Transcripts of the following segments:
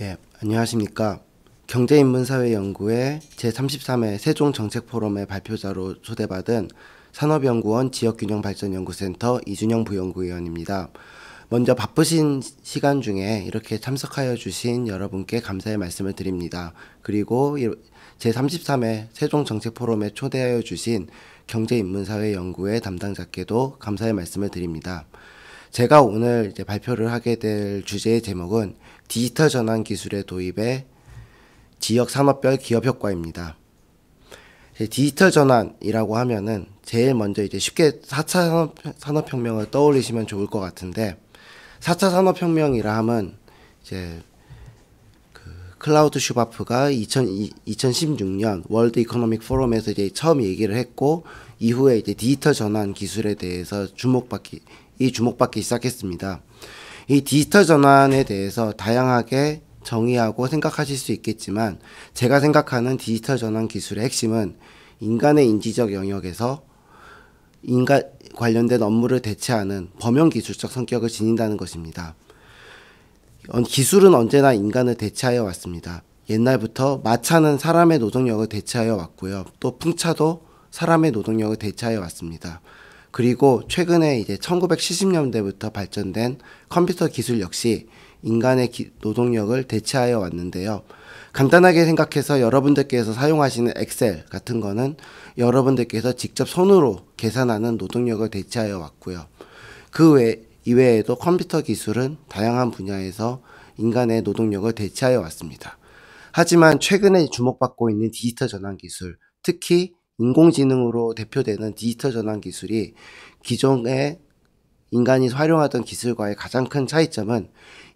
예, 안녕하십니까. 경제인문사회연구회 제33회 세종정책포럼의 발표자로 초대받은 산업연구원 지역균형발전연구센터 이준영 부연구위원입니다. 먼저 바쁘신 시간 중에 이렇게 참석하여 주신 여러분께 감사의 말씀을 드립니다. 그리고 제33회 세종정책포럼에 초대하여 주신 경제인문사회연구회 담당자께도 감사의 말씀을 드립니다. 제가 오늘 발표를 하게 될 주제의 제목은 디지털 전환 기술의 도입의 지역 산업별 기업 효과입니다. 디지털 전환이라고 하면은 제일 먼저 쉽게 4차 산업혁명을 떠올리시면 좋을 것 같은데, 4차 산업혁명이라 하면 클라우드 슈바프가 2016년 월드 이코노믹 포럼에서 처음 얘기를 했고, 이후에 디지털 전환 기술에 대해서 주목받기 시작했습니다. 이 디지털 전환에 대해서 다양하게 정의하고 생각하실 수 있겠지만, 제가 생각하는 디지털 전환 기술의 핵심은 인간의 인지적 영역에서 인간 관련된 업무를 대체하는 범용 기술적 성격을 지닌다는 것입니다. 기술은 언제나 인간을 대체하여 왔습니다. 옛날부터 마차는 사람의 노동력을 대체하여 왔고요. 또 풍차도 사람의 노동력을 대체하여 왔습니다. 그리고 최근에 1970년대부터 발전된 컴퓨터 기술 역시 인간의 노동력을 대체하여 왔는데요. 간단하게 생각해서 여러분들께서 사용하시는 엑셀 같은 거는 여러분들께서 직접 손으로 계산하는 노동력을 대체하여 왔고요. 이외에도 컴퓨터 기술은 다양한 분야에서 인간의 노동력을 대체하여 왔습니다. 하지만 최근에 주목받고 있는 디지털 전환 기술, 특히 인공지능으로 대표되는 디지털 전환 기술이 기존에 인간이 활용하던 기술과의 가장 큰 차이점은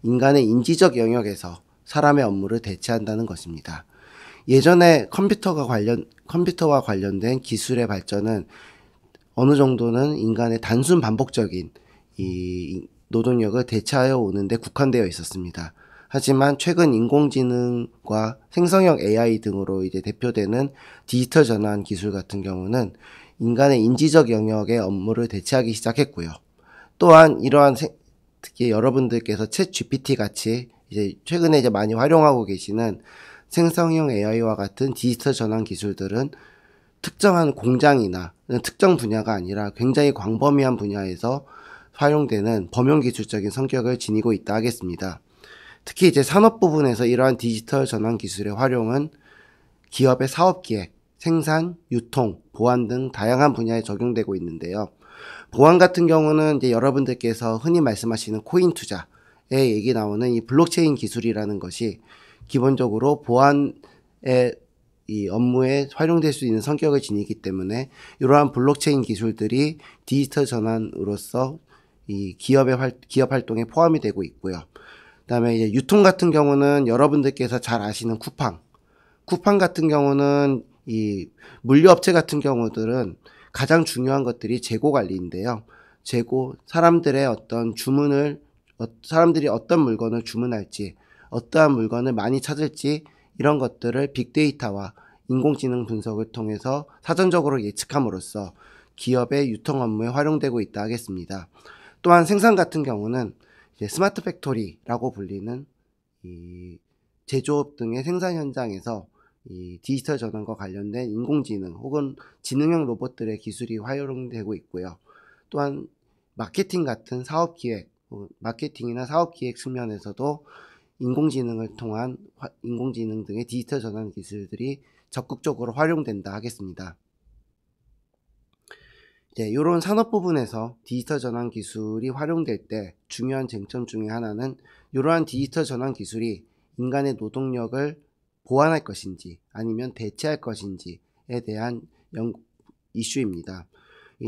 인간의 인지적 영역에서 사람의 업무를 대체한다는 것입니다. 예전에 컴퓨터와 관련된 기술의 발전은 어느 정도는 인간의 단순 반복적인 이 노동력을 대체하여 오는데 국한되어 있었습니다. 하지만 최근 인공지능과 생성형 AI 등으로 대표되는 디지털 전환 기술 같은 경우는 인간의 인지적 영역의 업무를 대체하기 시작했고요. 또한 특히 여러분들께서 챗 GPT 같이 최근에 많이 활용하고 계시는 생성형 AI와 같은 디지털 전환 기술들은 특정한 공장이나 특정 분야가 아니라 굉장히 광범위한 분야에서 활용되는 범용 기술적인 성격을 지니고 있다 하겠습니다. 특히 산업 부분에서 이러한 디지털 전환 기술의 활용은 기업의 사업 기획, 생산, 유통, 보안 등 다양한 분야에 적용되고 있는데요. 보안 같은 경우는 여러분들께서 흔히 말씀하시는 코인 투자에 얘기 나오는 이 블록체인 기술이라는 것이 기본적으로 보안의 이 업무에 활용될 수 있는 성격을 지니기 때문에 이러한 블록체인 기술들이 디지털 전환으로서 이 기업 활동에 포함이 되고 있고요. 그다음에 유통 같은 경우는 여러분들께서 잘 아시는 쿠팡 같은 경우는 이 물류업체 같은 경우들은 가장 중요한 것들이 재고 관리인데요. 사람들의 사람들이 어떤 물건을 주문할지, 어떠한 물건을 많이 찾을지, 이런 것들을 빅데이터와 인공지능 분석을 통해서 사전적으로 예측함으로써 기업의 유통 업무에 활용되고 있다 하겠습니다. 또한 생산 같은 경우는 스마트 팩토리라고 불리는 이 제조업 등의 생산 현장에서 이 디지털 전환과 관련된 인공지능 혹은 지능형 로봇들의 기술이 활용되고 있고요. 또한 마케팅이나 사업 기획 측면에서도 인공지능 등의 디지털 전환 기술들이 적극적으로 활용된다 하겠습니다. 이런 산업 부분에서 디지털 전환 기술이 활용될 때 중요한 쟁점 중에 하나는 이러한 디지털 전환 기술이 인간의 노동력을 보완할 것인지 아니면 대체할 것인지에 대한 이슈입니다.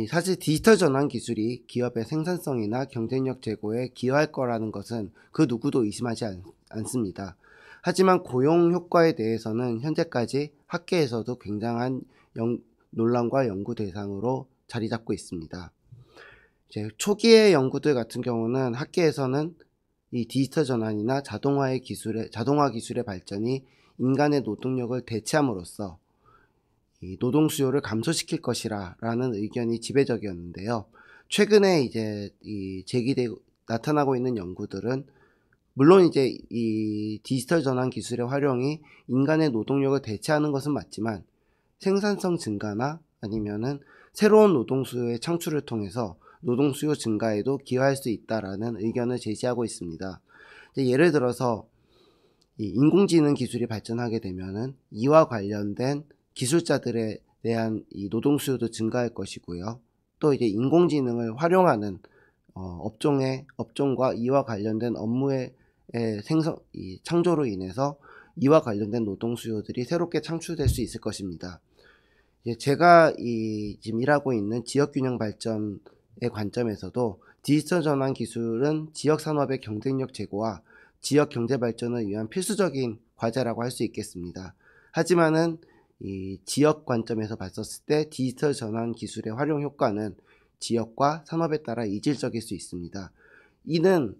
사실 디지털 전환 기술이 기업의 생산성이나 경쟁력 제고에 기여할 거라는 것은 그 누구도 의심하지 않습니다. 하지만 고용 효과에 대해서는 현재까지 학계에서도 굉장한 논란과 연구 대상으로 자리 잡고 있습니다. 초기의 연구들 같은 경우는 학계에서는 이 디지털 전환이나 자동화 기술의 발전이 인간의 노동력을 대체함으로써 이 노동 수요를 감소시킬 것이라는 의견이 지배적이었는데요. 최근에 나타나고 있는 연구들은 물론 이제 이 디지털 전환 기술의 활용이 인간의 노동력을 대체하는 것은 맞지만 생산성 증가나 아니면은 새로운 노동 수요의 창출을 통해서 노동 수요 증가에도 기여할 수 있다라는 의견을 제시하고 있습니다. 예를 들어서 이 인공지능 기술이 발전하게 되면은 이와 관련된 기술자들에 대한 이 노동 수요도 증가할 것이고요. 또 이제 인공지능을 활용하는 업종과 이와 관련된 업무의 이 창조로 인해서 이와 관련된 노동 수요들이 새롭게 창출될 수 있을 것입니다. 제가 지금 일하고 있는 지역균형 발전의 관점에서도 디지털 전환 기술은 지역 산업의 경쟁력 제고와 지역 경제 발전을 위한 필수적인 과제라고 할 수 있겠습니다. 하지만은 이 지역 관점에서 봤었을 때 디지털 전환 기술의 활용 효과는 지역과 산업에 따라 이질적일 수 있습니다. 이는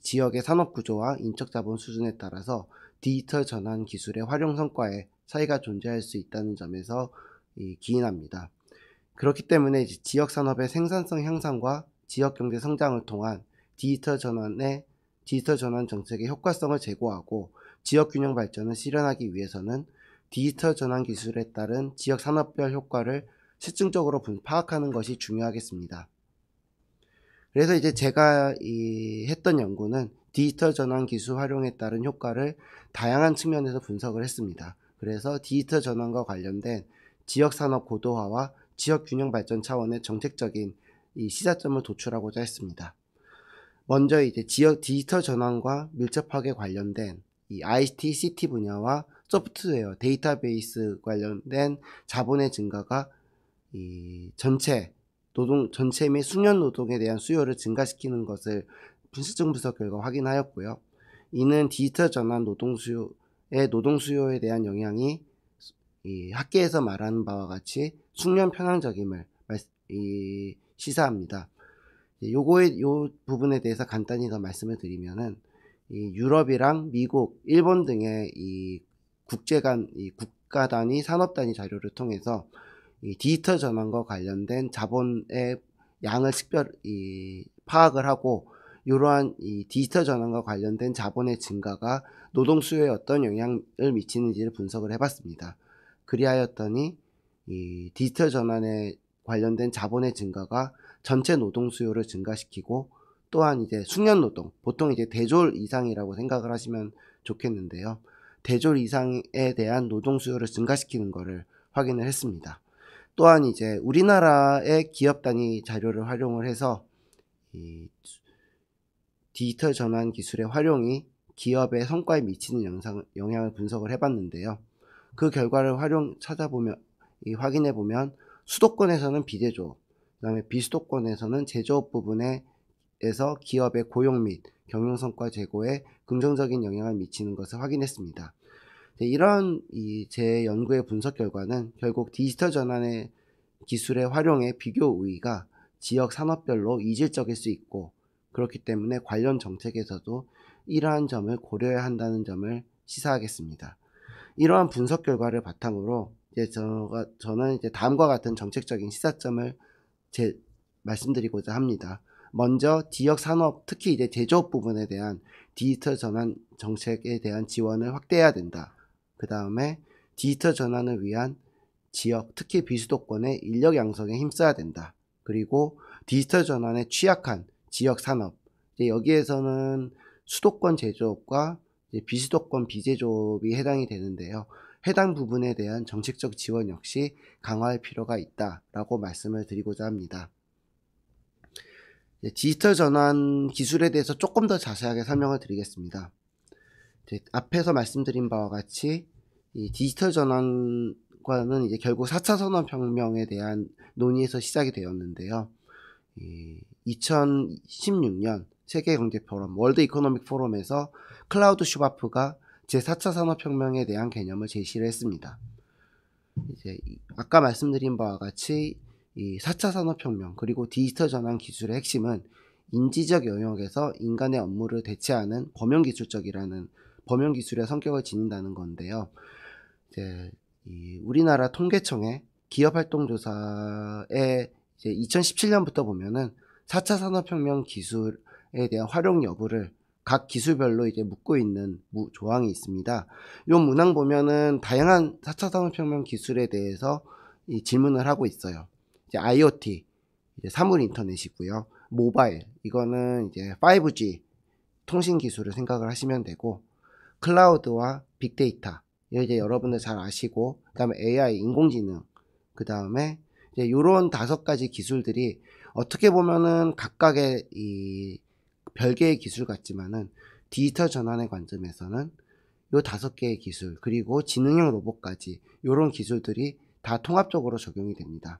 지역의 산업 구조와 인적 자본 수준에 따라서 디지털 전환 기술의 활용 성과에 차이가 존재할 수 있다는 점에서 기인합니다. 그렇기 때문에 지역 산업의 생산성 향상과 지역 경제 성장을 통한 디지털 전환 정책의 효과성을 제고하고 지역 균형 발전을 실현하기 위해서는 디지털 전환 기술에 따른 지역 산업별 효과를 실증적으로 파악하는 것이 중요하겠습니다. 그래서 이제 제가 했던 연구는 디지털 전환 기술 활용에 따른 효과를 다양한 측면에서 분석을 했습니다. 그래서 디지털 전환과 관련된 지역 산업 고도화와 지역 균형 발전 차원의 정책적인 이 시사점을 도출하고자 했습니다. 먼저 이제 지역 디지털 전환과 밀접하게 관련된 이 IT, CT 분야와 소프트웨어, 데이터베이스 관련된 자본의 증가가 이 전체 및 숙련 노동에 대한 수요를 증가시키는 것을 분석적 분석 결과 확인하였고요. 이는 디지털 전환 노동 수요에 대한 영향이 이 학계에서 말하는 바와 같이 숙련 편향적임을 시사합니다. 요 부분에 대해서 간단히 더 말씀을 드리면은 이 유럽이랑 미국, 일본 등의 이 국가 단위, 산업 단위 자료를 통해서 이 디지털 전환과 관련된 자본의 양을 파악을 하고 이러한 이 디지털 전환과 관련된 자본의 증가가 노동 수요에 어떤 영향을 미치는지를 분석을 해봤습니다. 그리하였더니 이 디지털 전환에 관련된 자본의 증가가 전체 노동 수요를 증가시키고 또한 이제 숙련 노동, 보통 이제 대졸 이상이라고 생각을 하시면 좋겠는데요. 대졸 이상에 대한 노동 수요를 증가시키는 것을 확인을 했습니다. 또한 이제 우리나라의 기업 단위 자료를 활용을 해서 이 디지털 전환 기술의 활용이 기업의 성과에 미치는 영향을 분석을 해봤는데요. 그 결과를 확인해보면 수도권에서는 비제조업, 그 다음에 비수도권에서는 제조업 부분에서 기업의 고용 및 경영성과 제고에 긍정적인 영향을 미치는 것을 확인했습니다. 이런 제 연구의 분석 결과는 결국 디지털 전환의 기술의 활용의 비교 우위가 지역 산업별로 이질적일 수 있고 그렇기 때문에 관련 정책에서도 이러한 점을 고려해야 한다는 점을 시사하겠습니다. 이러한 분석 결과를 바탕으로 저는 이제 다음과 같은 정책적인 시사점을 말씀드리고자 합니다. 먼저 지역 산업, 특히 이제 제조업 부분에 대한 디지털 전환 정책에 대한 지원을 확대해야 된다. 그 다음에 디지털 전환을 위한 지역, 특히 비수도권의 인력 양성에 힘써야 된다. 그리고 디지털 전환에 취약한 지역 산업, 여기에서는 수도권 제조업과 비수도권 비제조업이 해당이 되는데요. 해당 부분에 대한 정책적 지원 역시 강화할 필요가 있다라고 말씀을 드리고자 합니다. 디지털 전환 기술에 대해서 조금 더 자세하게 설명을 드리겠습니다. 앞에서 말씀드린 바와 같이 이 디지털 전환과는 이제 결국 4차 산업혁명에 대한 논의에서 시작이 되었는데요. 2016년 세계경제포럼 월드 이코노믹 포럼에서 클라우드 슈바프가 제4차 산업혁명에 대한 개념을 제시를 했습니다. 이제 아까 말씀드린 바와 같이 이 4차 산업혁명 그리고 디지털 전환 기술의 핵심은 인지적 영역에서 인간의 업무를 대체하는 범용 기술의 성격을 지닌다는 건데요. 이제 우리나라 통계청의 기업활동조사에 2017년부터 보면은 4차 산업혁명 기술에 대한 활용 여부를 각 기술별로 이제 묶고 있는 조항이 있습니다. 요 문항 보면은 다양한 4차 산업혁명 기술에 대해서 이 질문을 하고 있어요. 이제 IoT, 이제 사물 인터넷이고요. 모바일, 이거는 이제 5G 통신 기술을 생각을 하시면 되고, 클라우드와 빅데이터, 이제 여러분들 잘 아시고, 그다음에 AI, 인공지능, 그다음에 이제 요런 5가지 기술들이 어떻게 보면은 각각의 이 별개의 기술 같지만은 디지털 전환의 관점에서는 요 5개의 기술, 그리고 지능형 로봇까지 요런 기술들이 다 통합적으로 적용이 됩니다.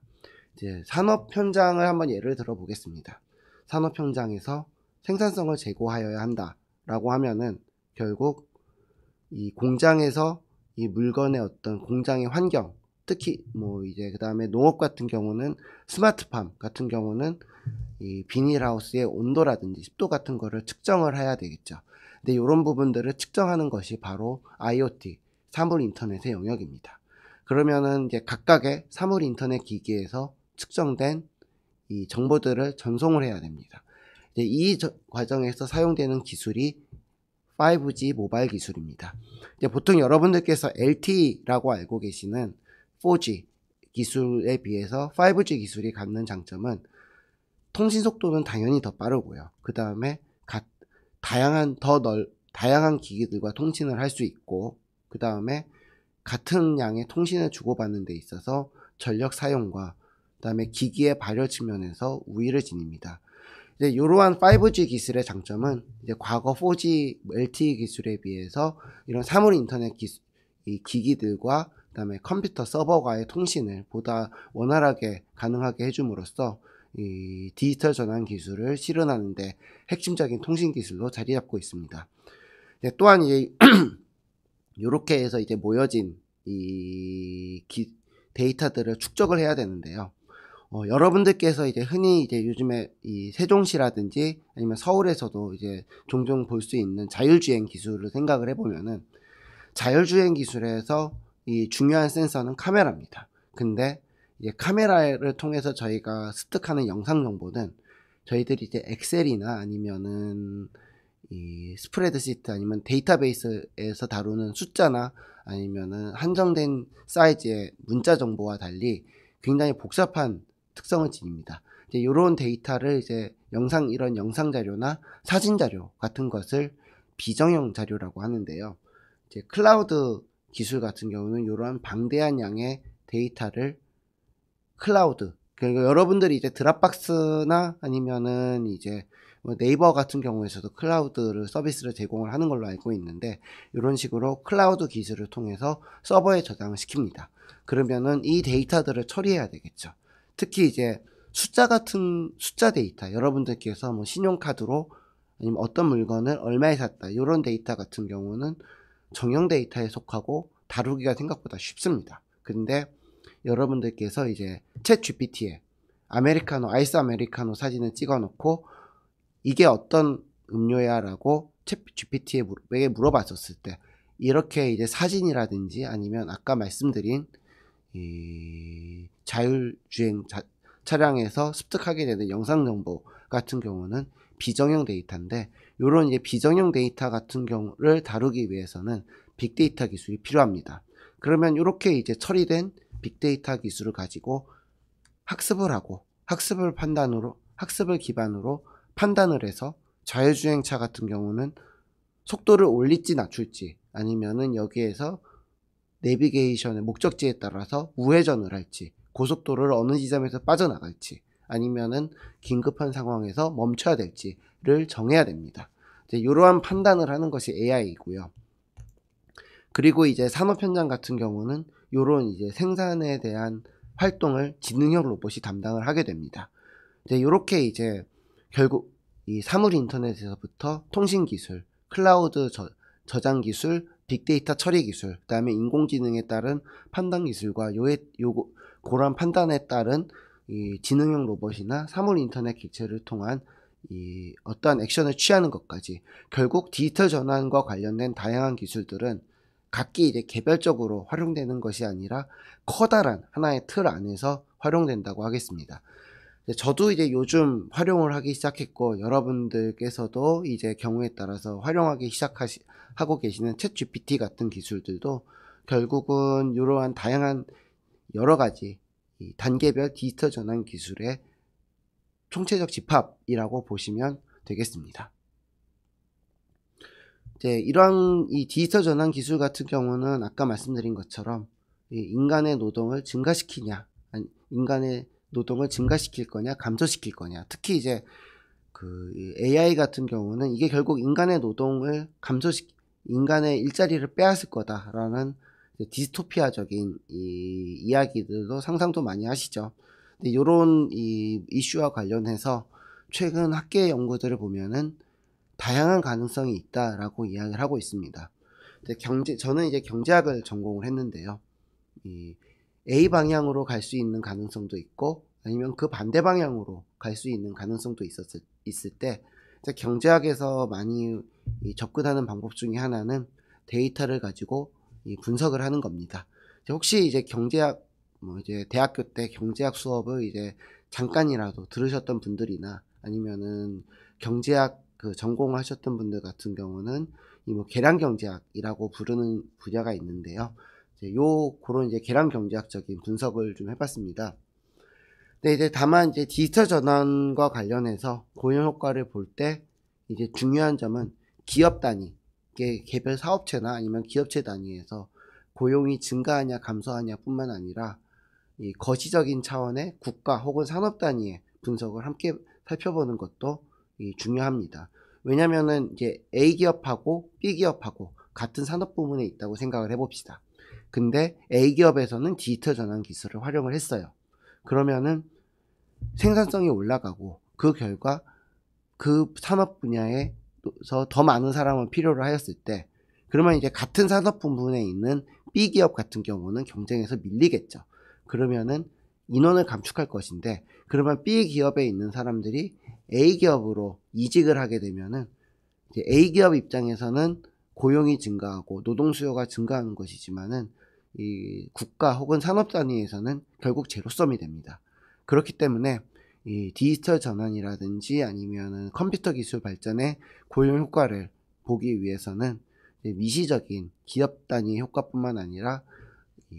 이제 산업 현장을 한번 예를 들어 보겠습니다. 산업 현장에서 생산성을 제고하여야 한다라고 하면은 결국 이 공장에서 이 물건의 어떤 공장의 환경, 특히 뭐 이제 그다음에 농업 같은 경우는 스마트팜 같은 경우는 이 비닐하우스의 온도라든지 습도 같은 거를 측정을 해야 되겠죠. 근데 이런 부분들을 측정하는 것이 바로 IoT, 사물 인터넷의 영역입니다. 그러면은 이제 각각의 사물 인터넷 기기에서 측정된 이 정보들을 전송을 해야 됩니다. 이제 이 과정에서 사용되는 기술이 5G 모바일 기술입니다. 이제 보통 여러분들께서 LTE라고 알고 계시는 4G 기술에 비해서 5G 기술이 갖는 장점은 통신 속도는 당연히 더 빠르고요. 그 다음에 다양한 기기들과 통신을 할 수 있고, 그 다음에 같은 양의 통신을 주고받는 데 있어서 전력 사용과 그 다음에 기기의 발열 측면에서 우위를 지닙니다. 이제 이러한 5G 기술의 장점은 이제 과거 4G LTE 기술에 비해서 이런 사물 인터넷 이 기기들과 그다음에 컴퓨터 서버와의 통신을 보다 원활하게 가능하게 해줌으로써 이 디지털 전환 기술을 실현하는데 핵심적인 통신 기술로 자리 잡고 있습니다. 또한 이제 이렇게 해서 이제 모여진 이 데이터들을 축적을 해야 되는데요. 여러분들께서 이제 흔히 이제 요즘에 이 세종시라든지 아니면 서울에서도 이제 종종 볼 수 있는 자율주행 기술을 생각을 해보면은 자율주행 기술에서 이 중요한 센서는 카메라입니다. 근데 이제 카메라를 통해서 저희가 습득하는 영상 정보는 저희들이 이제 엑셀이나 아니면은 이 스프레드시트 아니면 데이터베이스에서 다루는 숫자나 아니면은 한정된 사이즈의 문자 정보와 달리 굉장히 복잡한 특성을 지닙니다. 이제 이런 데이터를 이제 이런 영상 자료나 사진 자료 같은 것을 비정형 자료라고 하는데요. 이제 클라우드 기술 같은 경우는 이러한 방대한 양의 데이터를 클라우드, 그러니까 여러분들이 이제 드랍박스나 아니면은 이제 뭐 네이버 같은 경우에서도 클라우드를 서비스를 제공을 하는 걸로 알고 있는데, 이런 식으로 클라우드 기술을 통해서 서버에 저장을 시킵니다. 그러면은 이 데이터들을 처리해야 되겠죠. 특히 이제 숫자 데이터, 여러분들께서 뭐 신용카드로 아니면 어떤 물건을 얼마에 샀다, 이런 데이터 같은 경우는 정형 데이터에 속하고 다루기가 생각보다 쉽습니다. 근데 여러분들께서 이제 챗 GPT에 아이스 아메리카노 사진을 찍어 놓고 이게 어떤 음료야 라고 챗 GPT에게 물어봤었을 때, 이렇게 이제 사진이라든지 아니면 아까 말씀드린 이 자율주행 차량에서 습득하게 되는 영상 정보 같은 경우는 비정형 데이터인데, 이런 이제 비정형 데이터 같은 경우를 다루기 위해서는 빅데이터 기술이 필요합니다. 그러면 이렇게 이제 처리된 빅데이터 기술을 가지고 학습을 하고 학습을 기반으로 판단을 해서 자율주행차 같은 경우는 속도를 올릴지 낮출지, 아니면은 여기에서 내비게이션의 목적지에 따라서 우회전을 할지, 고속도로를 어느 지점에서 빠져나갈지, 아니면은 긴급한 상황에서 멈춰야 될지를 정해야 됩니다. 이제 이러한 판단을 하는 것이 AI이고요. 그리고 이제 산업 현장 같은 경우는 이런 이제 생산에 대한 활동을 지능형 로봇이 담당을 하게 됩니다. 이제 이렇게 이제 결국 이 사물 인터넷에서부터 통신 기술, 클라우드 저장 기술, 빅데이터 처리 기술, 그 다음에 인공지능에 따른 판단 기술과 그런 판단에 따른 이 지능형 로봇이나 사물 인터넷 기체를 통한 이 어떠한 액션을 취하는 것까지, 결국 디지털 전환과 관련된 다양한 기술들은 각기 이제 개별적으로 활용되는 것이 아니라 커다란 하나의 틀 안에서 활용된다고 하겠습니다. 저도 이제 요즘 활용을 하기 시작했고, 여러분들께서도 이제 경우에 따라서 활용하기 하고 계시는 챗 GPT 같은 기술들도 결국은 이러한 다양한 여러 가지 이 단계별 디지털 전환 기술의 총체적 집합이라고 보시면 되겠습니다. 이제 이러한 이 디지털 전환 기술 같은 경우는 아까 말씀드린 것처럼 인간의 노동을 증가시키냐, 아니 인간의 노동을 증가시킬 거냐, 감소시킬 거냐. 특히 이제 그 AI 같은 경우는 이게 결국 인간의 노동을 인간의 일자리를 빼앗을 거다라는 디스토피아적인 이 이야기들도 상상도 많이 하시죠. 근데 이런 이 이슈와 관련해서 최근 학계 연구들을 보면은 다양한 가능성이 있다라고 이야기를 하고 있습니다. 근데 저는 이제 경제학을 전공을 했는데요. 이 A 방향으로 갈 수 있는 가능성도 있고 아니면 그 반대 방향으로 갈 수 있는 가능성도 있을 때 경제학에서 많이 접근하는 방법 중에 하나는 데이터를 가지고 분석을 하는 겁니다. 혹시 이제 경제학 이제 대학교 때 경제학 수업을 이제 잠깐이라도 들으셨던 분들이나 아니면은 경제학 그 전공하셨던 분들 같은 경우는 계량 경제학이라고 부르는 분야가 있는데요. 그런 이제 계량 경제학적인 분석을 좀 해봤습니다. 근데 이제 다만 이제 디지털 전환과 관련해서 고용 효과를 볼 때 이제 중요한 점은 기업 단위, 개별 사업체나 아니면 기업체 단위에서 고용이 증가하냐 감소하냐 뿐만 아니라 이 거시적인 차원의 국가 혹은 산업 단위의 분석을 함께 살펴보는 것도 중요합니다. 왜냐면은 이제 A 기업하고 B 기업하고 같은 산업 부문에 있다고 생각을 해봅시다. 근데 A 기업에서는 디지털 전환 기술을 활용을 했어요. 그러면은 생산성이 올라가고 그 결과 그 산업 분야에서 더 많은 사람을 필요로 하였을 때 그러면 이제 같은 산업 부문에 있는 B 기업 같은 경우는 경쟁에서 밀리겠죠. 그러면은 인원을 감축할 것인데 그러면 B 기업에 있는 사람들이 A 기업으로 이직을 하게 되면은 이제 A 기업 입장에서는 고용이 증가하고 노동 수요가 증가하는 것이지만은 이 국가 혹은 산업 단위에서는 결국 제로섬이 됩니다. 그렇기 때문에 이 디지털 전환이라든지 아니면은 컴퓨터 기술 발전의 고용 효과를 보기 위해서는 미시적인 기업 단위의 효과뿐만 아니라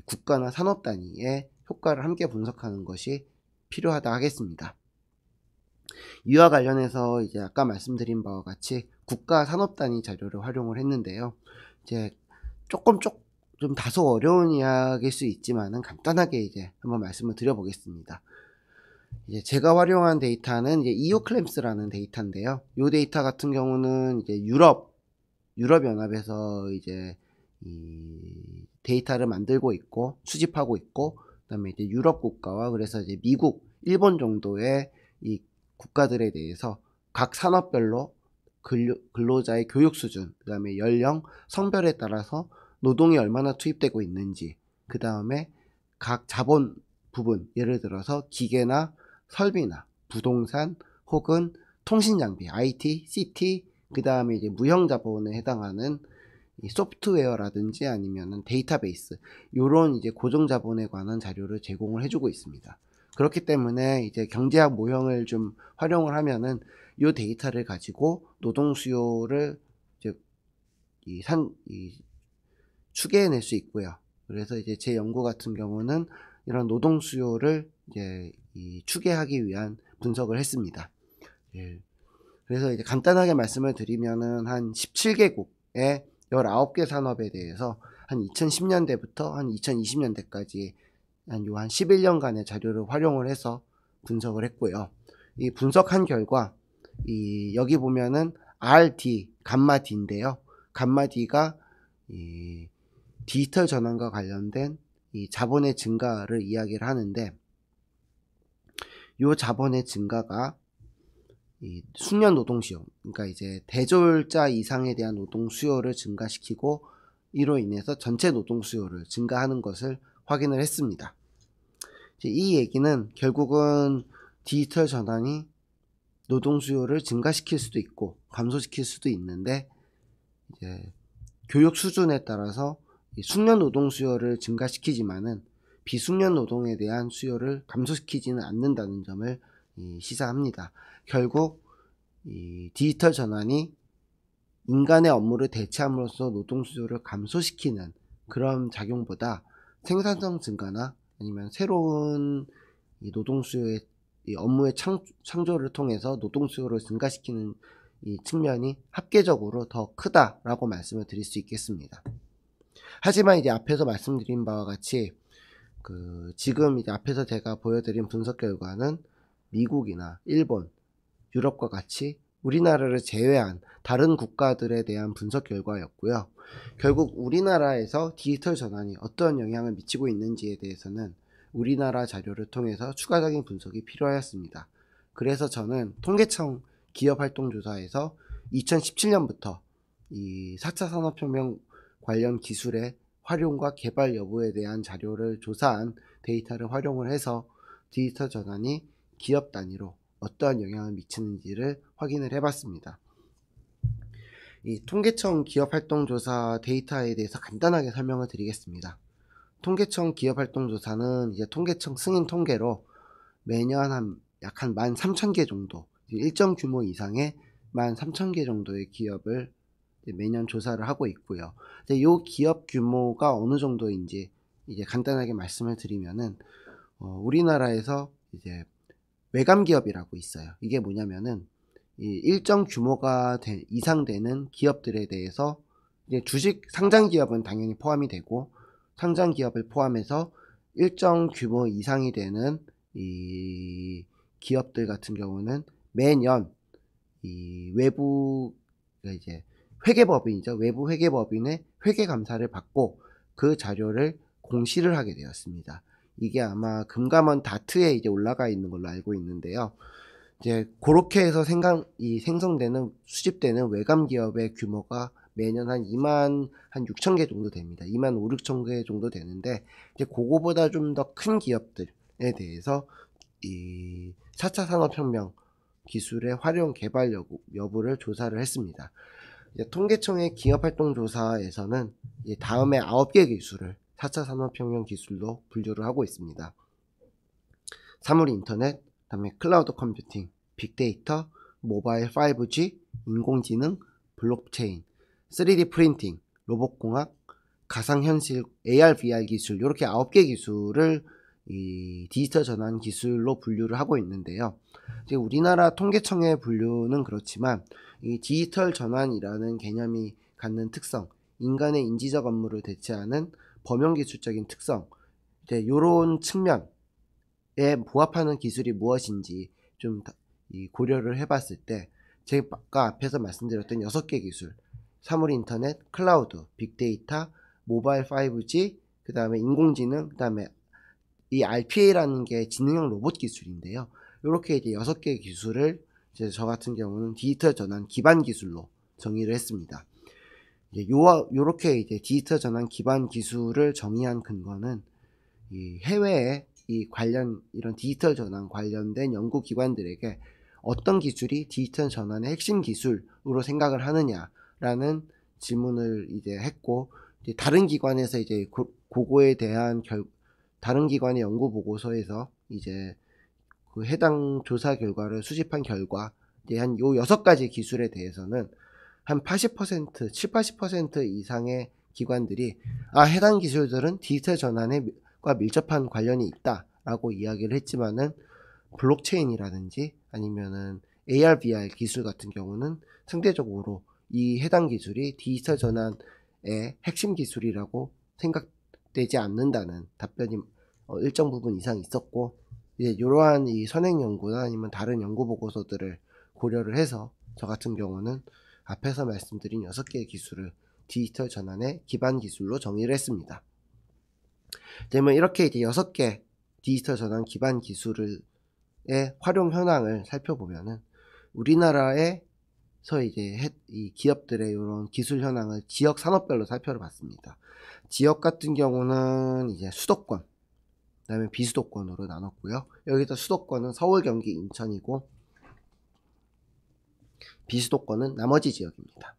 국가나 산업 단위의 효과를 함께 분석하는 것이 필요하다 하겠습니다. 이와 관련해서 이제 아까 말씀드린 바와 같이 국가 산업 단위 자료를 활용을 했는데요. 이제 좀 다소 어려운 이야기일 수 있지만은 간단하게 이제 한번 말씀을 드려보겠습니다. 이제 제가 활용한 데이터는 이제 EUCLAMS라는 데이터인데요. 이 데이터 같은 경우는 이제 유럽연합에서 이제 이 데이터를 만들고 있고 수집하고 있고 그다음에 이제 유럽 국가와 그래서 이제 미국, 일본 정도의 이 국가들에 대해서 각 산업별로 근로자의 교육 수준, 그다음에 연령, 성별에 따라서 노동이 얼마나 투입되고 있는지, 그다음에 각 자본 부분, 예를 들어서 기계나 설비나 부동산 혹은 통신 장비, IT, CT, 그다음에 이제 무형 자본에 해당하는 이 소프트웨어라든지 아니면은 데이터베이스 요런 이제 고정 자본에 관한 자료를 제공을 해주고 있습니다. 그렇기 때문에 이제 경제학 모형을 좀 활용을 하면은 요 데이터를 가지고 노동 수요를 이제 추계해낼 수 있고요. 그래서 이제 제 연구 같은 경우는 이런 노동 수요를 이제 추계하기 위한 분석을 했습니다. 예. 그래서 이제 간단하게 말씀을 드리면은 한 17개국의 19개 산업에 대해서 한 2010년대부터 한 2020년대까지 한 11년간의 자료를 활용을 해서 분석을 했고요. 이 분석한 결과 여기 보면은 RD, 감마 D인데요. 감마 D가 이 디지털 전환과 관련된 이 자본의 증가를 이야기를 하는데 이 자본의 증가가 이 숙련 노동 시용, 그러니까 이제 대졸자 이상에 대한 노동 수요를 증가시키고 이로 인해서 전체 노동 수요를 증가하는 것을 확인을 했습니다. 이 얘기는 결국은 디지털 전환이 노동 수요를 증가시킬 수도 있고 감소시킬 수도 있는데 이제 교육 수준에 따라서 숙련 노동 수요를 증가시키지만은 비숙련 노동에 대한 수요를 감소시키지는 않는다는 점을 시사합니다. 결국 이 디지털 전환이 인간의 업무를 대체함으로써 노동 수요를 감소시키는 그런 작용보다 생산성 증가나 아니면 새로운 이 노동 수요의 이 업무의 창조를 통해서 노동 수요를 증가시키는 이 측면이 합계적으로 더 크다라고 말씀을 드릴 수 있겠습니다. 하지만 이제 앞에서 말씀드린 바와 같이 지금 이제 앞에서 제가 보여드린 분석 결과는 미국이나 일본, 유럽과 같이 우리나라를 제외한 다른 국가들에 대한 분석 결과였고요. 결국 우리나라에서 디지털 전환이 어떤 영향을 미치고 있는지에 대해서는 우리나라 자료를 통해서 추가적인 분석이 필요하였습니다. 그래서 저는 통계청 기업활동조사에서 2017년부터 이 4차 산업혁명 관련 기술의 활용과 개발 여부에 대한 자료를 조사한 데이터를 활용을 해서 디지털 전환이 기업 단위로 어떠한 영향을 미치는지를 확인을 해봤습니다. 이 통계청 기업활동조사 데이터에 대해서 간단하게 설명을 드리겠습니다. 통계청 기업활동조사는 이제 통계청 승인 통계로 매년 약 한 13,000개 정도, 일정 규모 이상의 13,000개 정도의 기업을 매년 조사를 하고 있고요. 이 기업 규모가 어느 정도인지 이제 간단하게 말씀을 드리면은 우리나라에서 이제 외감 기업이라고 있어요. 이게 뭐냐면은 이 일정 규모가 이상 되는 기업들에 대해서 이제 주식 상장 기업은 당연히 포함이 되고 상장 기업을 포함해서 일정 규모 이상이 되는 이 기업들 같은 경우는 매년 이 외부 이제 회계법인이죠. 외부 회계법인의 회계감사를 받고 그 자료를 공시를 하게 되었습니다. 이게 아마 금감원 다트에 이제 올라가 있는 걸로 알고 있는데요. 이제 그렇게 해서 생성되는 수집되는 외감 기업의 규모가 매년 한 26,000개 정도 됩니다. 25,000~26,000개 정도 되는데 이제 그거보다 좀 더 큰 기업들에 대해서 이 4차 산업혁명 기술의 활용 개발 여부를 조사를 했습니다. 이제 통계청의 기업활동조사에서는 이제 다음에 9개 기술을 4차 산업혁명 기술로 분류를 하고 있습니다. 사물 인터넷, 그다음에 클라우드 컴퓨팅, 빅데이터, 모바일 5G, 인공지능, 블록체인, 3D 프린팅, 로봇공학, 가상현실, AR, VR 기술 이렇게 9개 기술을 이 디지털 전환 기술로 분류를 하고 있는데요. 이제 우리나라 통계청의 분류는 그렇지만 이 디지털 전환이라는 개념이 갖는 특성, 인간의 인지적 업무를 대체하는 범용기술적인 특성, 이제 이런 측면에 부합하는 기술이 무엇인지 좀 고려를 해봤을 때 제가 앞에서 말씀드렸던 6개 기술, 사물 인터넷, 클라우드, 빅데이터, 모바일 5G, 그 다음에 인공지능, 그 다음에 이 RPA라는 게 지능형 로봇 기술인데요. 이렇게 이제 6개 기술을 이제 저 같은 경우는 디지털 전환 기반 기술로 정의를 했습니다. 요렇게 이제 디지털 전환 기반 기술을 정의한 근거는 이 해외에 이런 디지털 전환 관련된 연구기관들에게 어떤 기술이 디지털 전환의 핵심 기술로 생각을 하느냐라는 질문을 이제 했고, 이제 다른 기관에서 이제 그거에 대한 다른 기관의 연구 보고서에서 이제 그 해당 조사 결과를 수집한 결과 이제 한 요 6가지 기술에 대해서는 한 80%, 70~80% 이상의 기관들이 해당 기술들은 디지털 전환과 밀접한 관련이 있다라고 이야기를 했지만은 블록체인이라든지 아니면은 AR, VR 기술 같은 경우는 상대적으로 이 해당 기술이 디지털 전환의 핵심 기술이라고 생각되지 않는다는 답변이 일정 부분 이상 있었고, 이제 이러한 이 선행 연구나 아니면 다른 연구 보고서들을 고려를 해서 저 같은 경우는 앞에서 말씀드린 6개의 기술을 디지털 전환의 기반 기술로 정의를 했습니다. 그러면 이렇게 이제 6개 디지털 전환 기반 기술의 활용 현황을 살펴보면은 우리나라에서 이제 이 기업들의 이런 기술 현황을 지역 산업별로 살펴봤습니다. 지역 같은 경우는 이제 수도권, 그 다음에 비수도권으로 나눴고요. 여기서 수도권은 서울, 경기, 인천이고 비수도권은 나머지 지역입니다.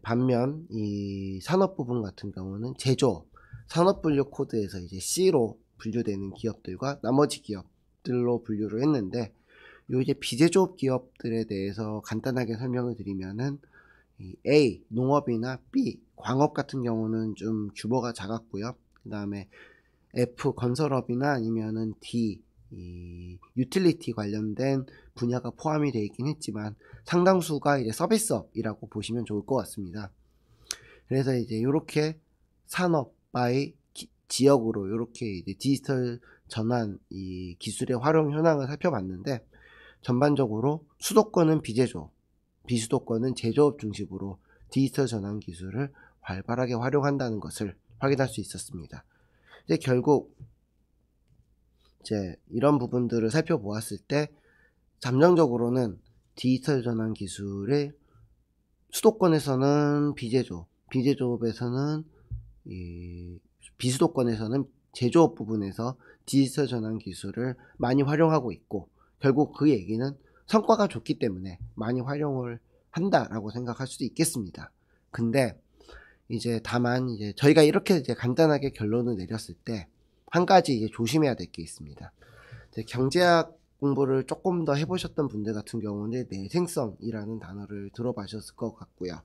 반면 이 산업 부분 같은 경우는 제조업, 산업 분류 코드에서 이제 C로 분류되는 기업들과 나머지 기업 기업들로 분류를 했는데, 요 이제 비제조업 기업들에 대해서 간단하게 설명을 드리면은, 이 A 농업이나 B 광업 같은 경우는 좀 규모가 작았고요. 그 다음에 F 건설업이나 아니면은 D 이 유틸리티 관련된 분야가 포함이 되어 있긴 했지만 상당수가 이제 서비스업이라고 보시면 좋을 것 같습니다. 그래서 이제 이렇게 산업 바이 지역으로 이렇게 이제 디지털 전환 이 기술의 활용 현황을 살펴봤는데, 전반적으로 수도권은 비제조업, 비수도권은 제조업 중심으로 디지털 전환 기술을 활발하게 활용한다는 것을 확인할 수 있었습니다. 이제 결국 이제 이런 부분들을 살펴보았을 때 잠정적으로는 디지털 전환 기술의 수도권에서는 비제조업, 비제조업에서는 비수도권에서는 제조업 부분에서 디지털 전환 기술을 많이 활용하고 있고, 결국 그 얘기는 성과가 좋기 때문에 많이 활용을 한다라고 생각할 수도 있겠습니다. 근데 이제 다만 이제 저희가 이렇게 이제 간단하게 결론을 내렸을 때 한 가지 이제 조심해야 될 게 있습니다. 이제 경제학 공부를 조금 더 해보셨던 분들 같은 경우는 내생성이라는 단어를 들어보셨을 것 같고요.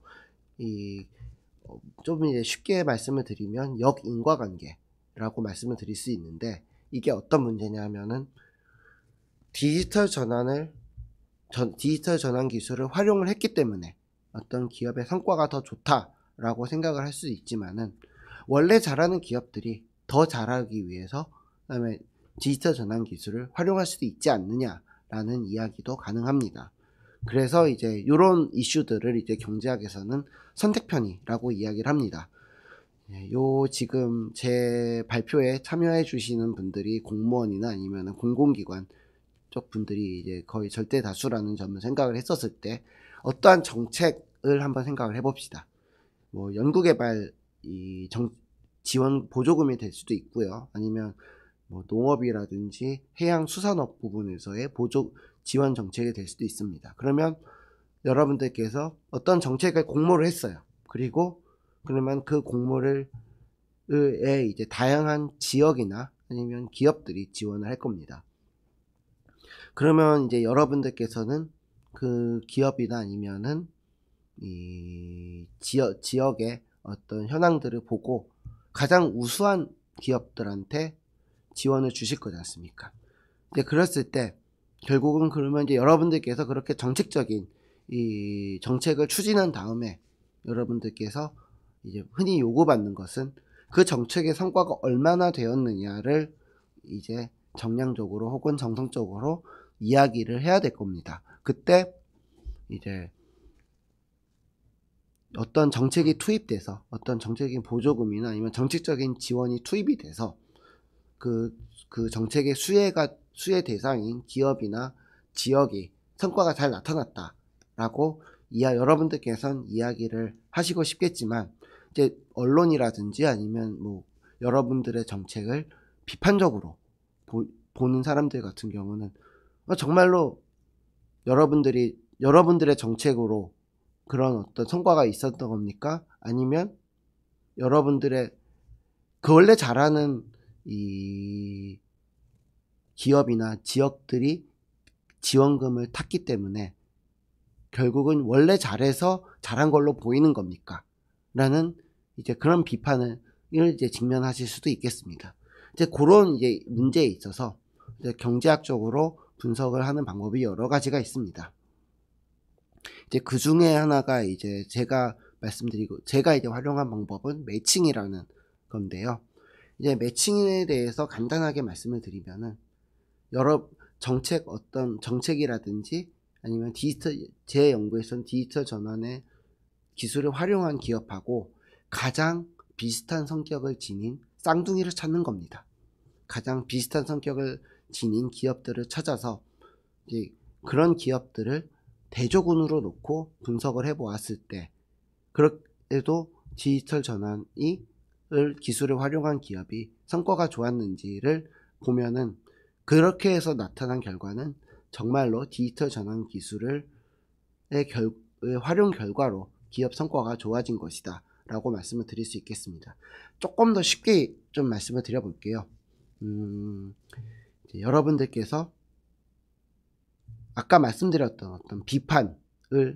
좀 이제 쉽게 말씀을 드리면 역인과관계라고 말씀을 드릴 수 있는데, 이게 어떤 문제냐 하면은 디지털 전환 기술을 활용을 했기 때문에 어떤 기업의 성과가 더 좋다라고 생각을 할 수 있지만은, 원래 잘하는 기업들이 더 잘하기 위해서 그다음에 디지털 전환 기술을 활용할 수도 있지 않느냐라는 이야기도 가능합니다. 그래서 이제 이런 이슈들을 이제 경제학에서는 선택편이라고 이야기를 합니다. 요 지금 제 발표에 참여해 주시는 분들이 공무원이나 아니면 공공기관 쪽 분들이 이제 거의 절대 다수라는 점을 생각을 했었을 때, 어떠한 정책을 한번 생각을 해봅시다. 뭐 연구개발 지원 보조금이 될 수도 있고요. 아니면 뭐 농업이라든지 해양수산업 부분에서의 지원 정책이 될 수도 있습니다. 그러면 여러분들께서 어떤 정책을 공모를 했어요. 그리고 그러면 그 공모를 이제 다양한 지역이나 아니면 기업들이 지원을 할 겁니다. 그러면 이제 여러분들께서는 그 기업이나 아니면은 이 지역의 어떤 현황들을 보고 가장 우수한 기업들한테 지원을 주실 거지 않습니까? 이제 그랬을 때 결국은 그러면 이제 여러분들께서 그렇게 정책적인 이 정책을 추진한 다음에 여러분들께서 이제 흔히 요구받는 것은 그 정책의 성과가 얼마나 되었느냐를 이제 정량적으로 혹은 정성적으로 이야기를 해야 될 겁니다. 그때 이제 어떤 정책이 투입돼서 어떤 정책인 보조금이나 아니면 정책적인 지원이 투입이 돼서 그 정책의 수혜 대상인 기업이나 지역이 성과가 잘 나타났다라고 여러분들께서는 이야기를 하시고 싶겠지만, 이제 언론이라든지 아니면 뭐 여러분들의 정책을 비판적으로 보는 사람들 같은 경우는 정말로 여러분들의 정책으로 그런 어떤 성과가 있었던 겁니까? 아니면 여러분들의 그 원래 잘하는 이 기업이나 지역들이 지원금을 탔기 때문에 결국은 원래 잘해서 잘한 걸로 보이는 겁니까? 라는 이제 그런 비판을 이제 직면하실 수도 있겠습니다. 이제 그런 이제 문제에 있어서 이제 경제학적으로 분석을 하는 방법이 여러 가지가 있습니다. 이제 그 중에 하나가 이제 제가 이제 활용한 방법은 매칭이라는 건데요. 이제 매칭에 대해서 간단하게 말씀을 드리면은 어떤 정책이라든지 아니면 제 연구에서는 디지털 전환의 기술을 활용한 기업하고 가장 비슷한 성격을 지닌 쌍둥이를 찾는 겁니다. 가장 비슷한 성격을 지닌 기업들을 찾아서 이제 그런 기업들을 대조군으로 놓고 분석을 해보았을 때, 그래도 디지털 기술을 활용한 기업이 성과가 좋았는지를 보면은, 그렇게 해서 나타난 결과는 정말로 디지털 전환 기술의 활용 결과로 기업 성과가 좋아진 것이다 라고 말씀을 드릴 수 있겠습니다. 조금 더 쉽게 좀 말씀을 드려볼게요. 이제 여러분들께서 아까 말씀드렸던 어떤 비판을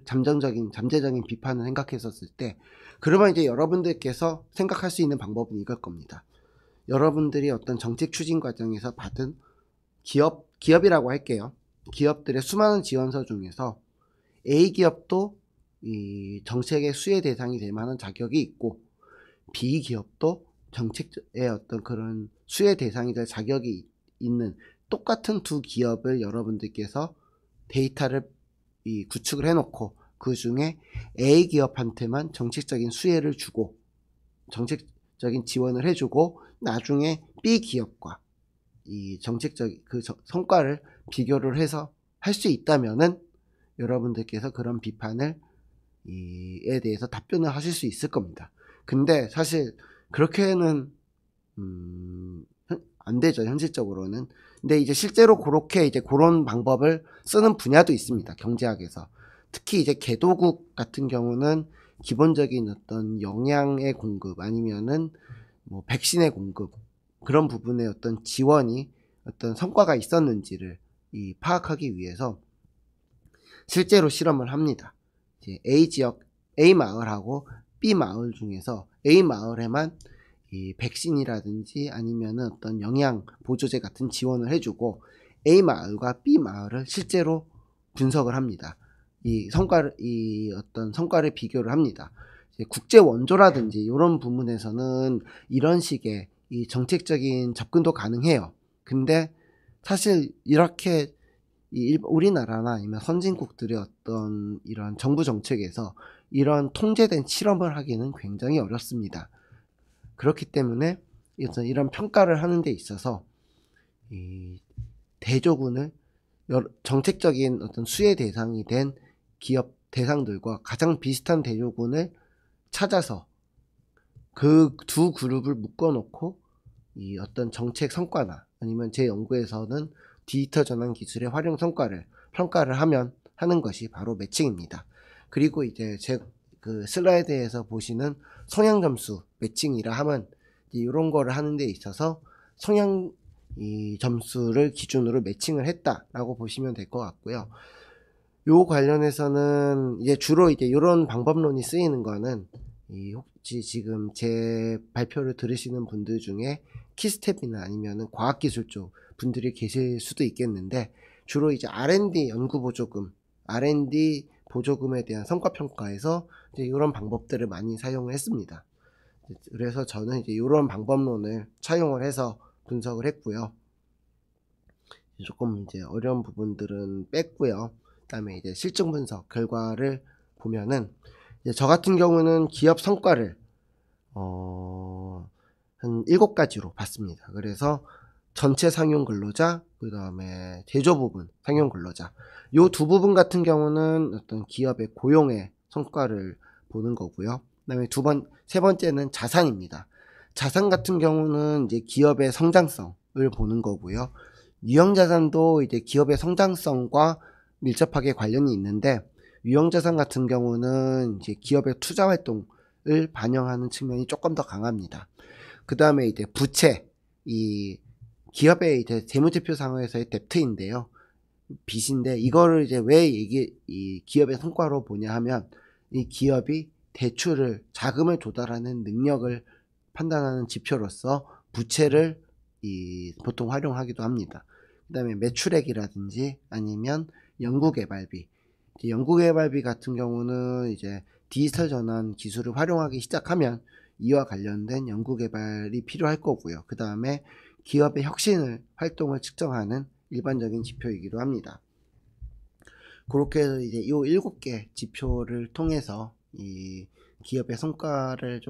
잠재적인 비판을 생각했었을 때, 그러면 이제 여러분들께서 생각할 수 있는 방법은 이걸 겁니다. 여러분들이 어떤 정책 추진 과정에서 받은 기업이라고 할게요. 기업들의 수많은 지원서 중에서 A 기업도 이 정책의 수혜 대상이 될 만한 자격이 있고, B 기업도 정책의 어떤 그런 수혜 대상이 될 자격이 있는 똑같은 두 기업을 여러분들께서 데이터를 구축을 해놓고 그 중에 A 기업한테만 정책적인 수혜를 주고 정책적인 지원을 해주고, 나중에 B 기업과 이 정책적 성과를 비교를 해서 할 수 있다면은 여러분들께서 그런 비판을 에 대해서 답변을 하실 수 있을 겁니다. 근데 사실 그렇게는 안 되죠, 현실적으로는. 근데 이제 실제로 그렇게 이제 그런 방법을 쓰는 분야도 있습니다, 경제학에서. 특히 이제 개도국 같은 경우는 기본적인 어떤 영양의 공급 아니면은 뭐 백신의 공급, 그런 부분에 어떤 지원이 어떤 성과가 있었는지를 파악하기 위해서 실제로 실험을 합니다. 이제 A 지역, A 마을하고 B 마을 중에서 A 마을에만 이 백신이라든지 아니면은 어떤 영양 보조제 같은 지원을 해주고, A 마을과 B 마을을 실제로 분석을 합니다. 어떤 성과를 비교를 합니다. 국제 원조라든지 이런 부분에서는 이런 식의 이 정책적인 접근도 가능해요. 근데 사실 이렇게 우리나라나 아니면 선진국들의 어떤 이런 정부 정책에서 이런 통제된 실험을 하기는 굉장히 어렵습니다. 그렇기 때문에 이런 평가를 하는 데 있어서 이 대조군을 정책적인 어떤 수혜 대상이 된 기업 대상들과 가장 비슷한 대조군을 찾아서 그 두 그룹을 묶어놓고 이 어떤 정책 성과나 아니면 제 연구에서는 디지털 전환 기술의 활용 성과를 평가를 하는 것이 바로 매칭입니다. 그리고 이제 제 그 슬라이드에서 보시는 성향 점수 매칭이라 하면 이런 거를 하는 데 있어서 성향 점수를 기준으로 매칭을 했다라고 보시면 될 것 같고요. 요 관련해서는 이제 주로 이제 이런 방법론이 쓰이는 거는 혹시 지금 제 발표를 들으시는 분들 중에 키스텝이나 아니면은 과학기술 쪽 분들이 계실 수도 있겠는데, 주로 이제 R&D 연구 보조금, R&D 보조금에 대한 성과평가에서 이제 이런 방법들을 많이 사용을 했습니다. 그래서 저는 이제 이런 방법론을 차용을 해서 분석을 했고요. 조금 이제 어려운 부분들은 뺐고요. 그다음에 이제 실증 분석 결과를 보면은, 이제 저 같은 경우는 기업 성과를 한 7가지로 봤습니다. 그래서 전체 상용 근로자, 그 다음에 제조 부분 상용 근로자, 요 두 부분 같은 경우는 어떤 기업의 고용의 성과를 보는 거고요. 그 다음에 세 번째는 자산입니다. 자산 같은 경우는 이제 기업의 성장성을 보는 거고요. 유형자산도 이제 기업의 성장성과 밀접하게 관련이 있는데, 유형자산 같은 경우는 이제 기업의 투자 활동을 반영하는 측면이 조금 더 강합니다. 그 다음에 이제 부채, 이 기업의 이제 재무제표상에서의 뎁트인데요. 빚인데, 이거를 이제 왜 이 기업의 성과로 보냐 하면, 이 기업이 자금을 조달하는 능력을 판단하는 지표로서 부채를 보통 활용하기도 합니다. 그 다음에 매출액이라든지 아니면 연구개발비. 연구개발비 같은 경우는 이제 디지털 전환 기술을 활용하기 시작하면 이와 관련된 연구개발이 필요할 거고요. 그 다음에 기업의 활동을 측정하는 일반적인 지표이기도 합니다. 그렇게 해서 이제 이 7개 지표를 통해서 이 기업의 성과를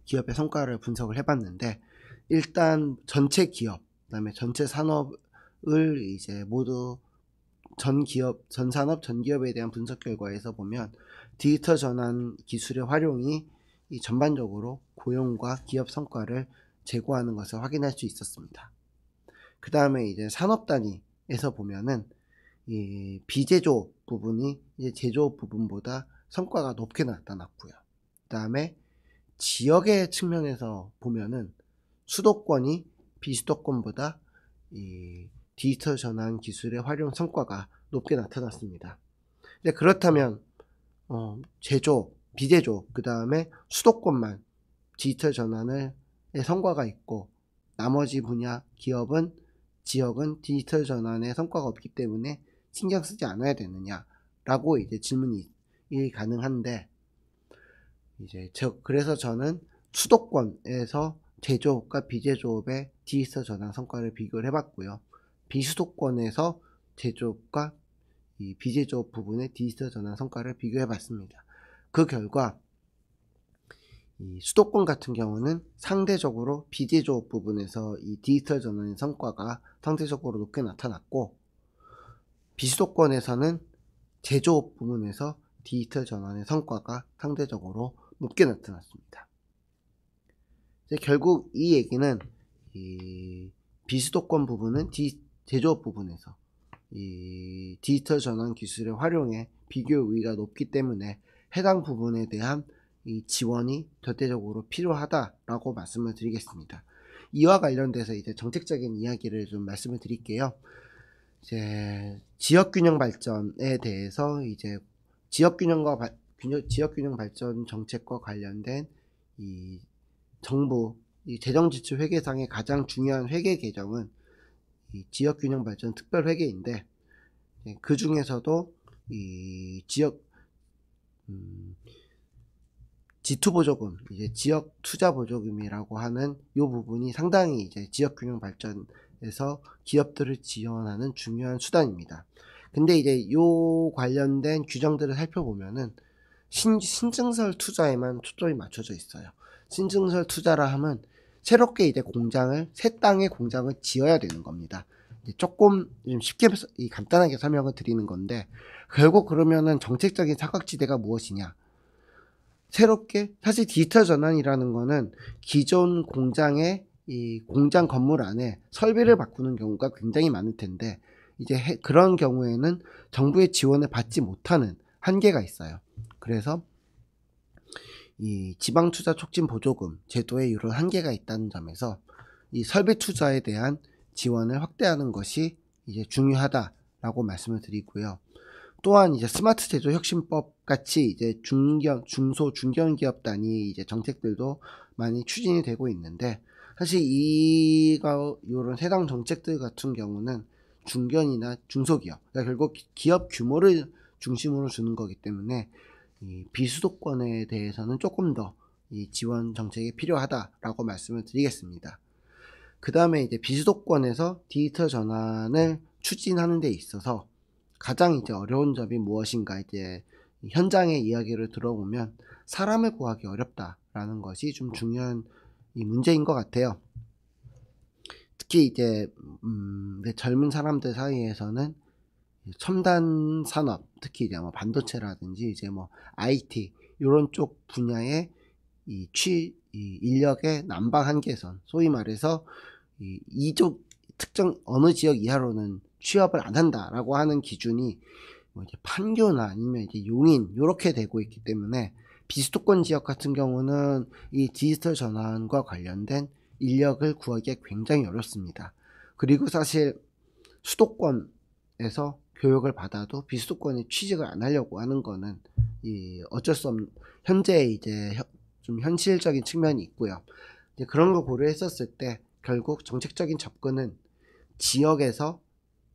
기업의 성과를 분석을 해봤는데, 일단 전체 기업, 그다음에 전체 산업을 이제 모두 전 산업, 전 기업에 대한 분석 결과에서 보면 디지털 전환 기술의 활용이 전반적으로 고용과 기업 성과를 제고하는 것을 확인할 수 있었습니다. 그 다음에 이제 산업 단위에서 보면은 이 비제조 부분이 이제 제조 부분보다 성과가 높게 나타났고요. 그 다음에 지역의 측면에서 보면은 수도권이 비수도권보다 이 디지털 전환 기술의 활용 성과가 높게 나타났습니다. 그렇다면 제조, 비제조, 그 다음에 수도권만 디지털 전환의 성과가 있고 나머지 분야 지역은 디지털 전환의 성과가 없기 때문에 신경 쓰지 않아야 되느냐라고 이제 질문이 가능한데, 그래서 저는 수도권에서 제조업과 비제조업의 디지털 전환 성과를 비교를 해봤고요. 비수도권에서 제조업과 이 비제조업 부분의 디지털 전환 성과를 비교해봤습니다. 그 결과 이 수도권 같은 경우는 상대적으로 비제조업 부분에서 이 디지털 전환의 성과가 상대적으로 높게 나타났고, 비수도권에서는 제조업 부분에서 디지털 전환의 성과가 상대적으로 높게 나타났습니다. 결국 이 얘기는 이 비수도권 부분은 제조업 부분에서 이 디지털 전환 기술의 활용에 비교 우위가 높기 때문에 해당 부분에 대한 이 지원이 절대적으로 필요하다라고 말씀을 드리겠습니다. 이와 관련돼서 이제 정책적인 이야기를 좀 말씀을 드릴게요. 이제 지역균형 발전에 대해서 이제 지역균형 발전 정책과 관련된 이 정부 이 재정지출 회계상의 가장 중요한 회계 개정은 이 지역균형 발전 특별회계인데, 그 중에서도 이 G2 보조금, 이제 지역 투자 보조금이라고 하는 이 부분이 상당히 이제 지역균형 발전에서 기업들을 지원하는 중요한 수단입니다. 근데 이제 요 관련된 규정들을 살펴보면은 신증설 투자에만 초점이 맞춰져 있어요. 신증설 투자라 하면 새롭게 이제 새 땅에 공장을 지어야 되는 겁니다. 조금 좀 쉽게 간단하게 설명을 드리는 건데, 결국 그러면은 정책적인 사각지대가 무엇이냐? 새롭게, 사실 디지털 전환이라는 거는 기존 공장의 이 공장 건물 안에 설비를 바꾸는 경우가 굉장히 많을 텐데, 이제 그런 경우에는 정부의 지원을 받지 못하는 한계가 있어요. 그래서 이 지방투자촉진보조금 제도에 이런 한계가 있다는 점에서 이 설비 투자에 대한 지원을 확대하는 것이 이제 중요하다라고 말씀을 드리고요. 또한 이제 스마트 제조 혁신법 같이 이제 중소 중견 기업 단위 이제 정책들도 많이 추진이 되고 있는데, 사실 이런 해당 정책들 같은 경우는 중견이나 중소기업, 그러니까 결국 기업 규모를 중심으로 주는 거기 때문에 이 비수도권에 대해서는 조금 더 이 지원 정책이 필요하다라고 말씀을 드리겠습니다. 그 다음에 이제 비수도권에서 디지털 전환을 추진하는 데 있어서 가장 이제 어려운 점이 무엇인가, 이제 현장의 이야기를 들어보면 사람을 구하기 어렵다라는 것이 좀 중요한 이 문제인 것 같아요. 특히 이제 젊은 사람들 사이에서는 첨단 산업, 특히 이제 뭐 반도체라든지 이제 뭐 IT 이런 쪽 분야의 이 인력의 난방 한계선, 소위 말해서 이쪽 특정 어느 지역 이하로는 취업을 안 한다라고 하는 기준이 뭐 이제 판교나 아니면 이제 용인 이렇게 되고 있기 때문에 비수도권 지역 같은 경우는 이 디지털 전환과 관련된 인력을 구하기가 굉장히 어렵습니다. 그리고 사실 수도권에서 교육을 받아도 비수도권에 취직을 안 하려고 하는 거는 어쩔 수 없는 현재 이제 좀 현실적인 측면이 있고요. 이제 그런 거 고려했었을 때 결국 정책적인 접근은 지역에서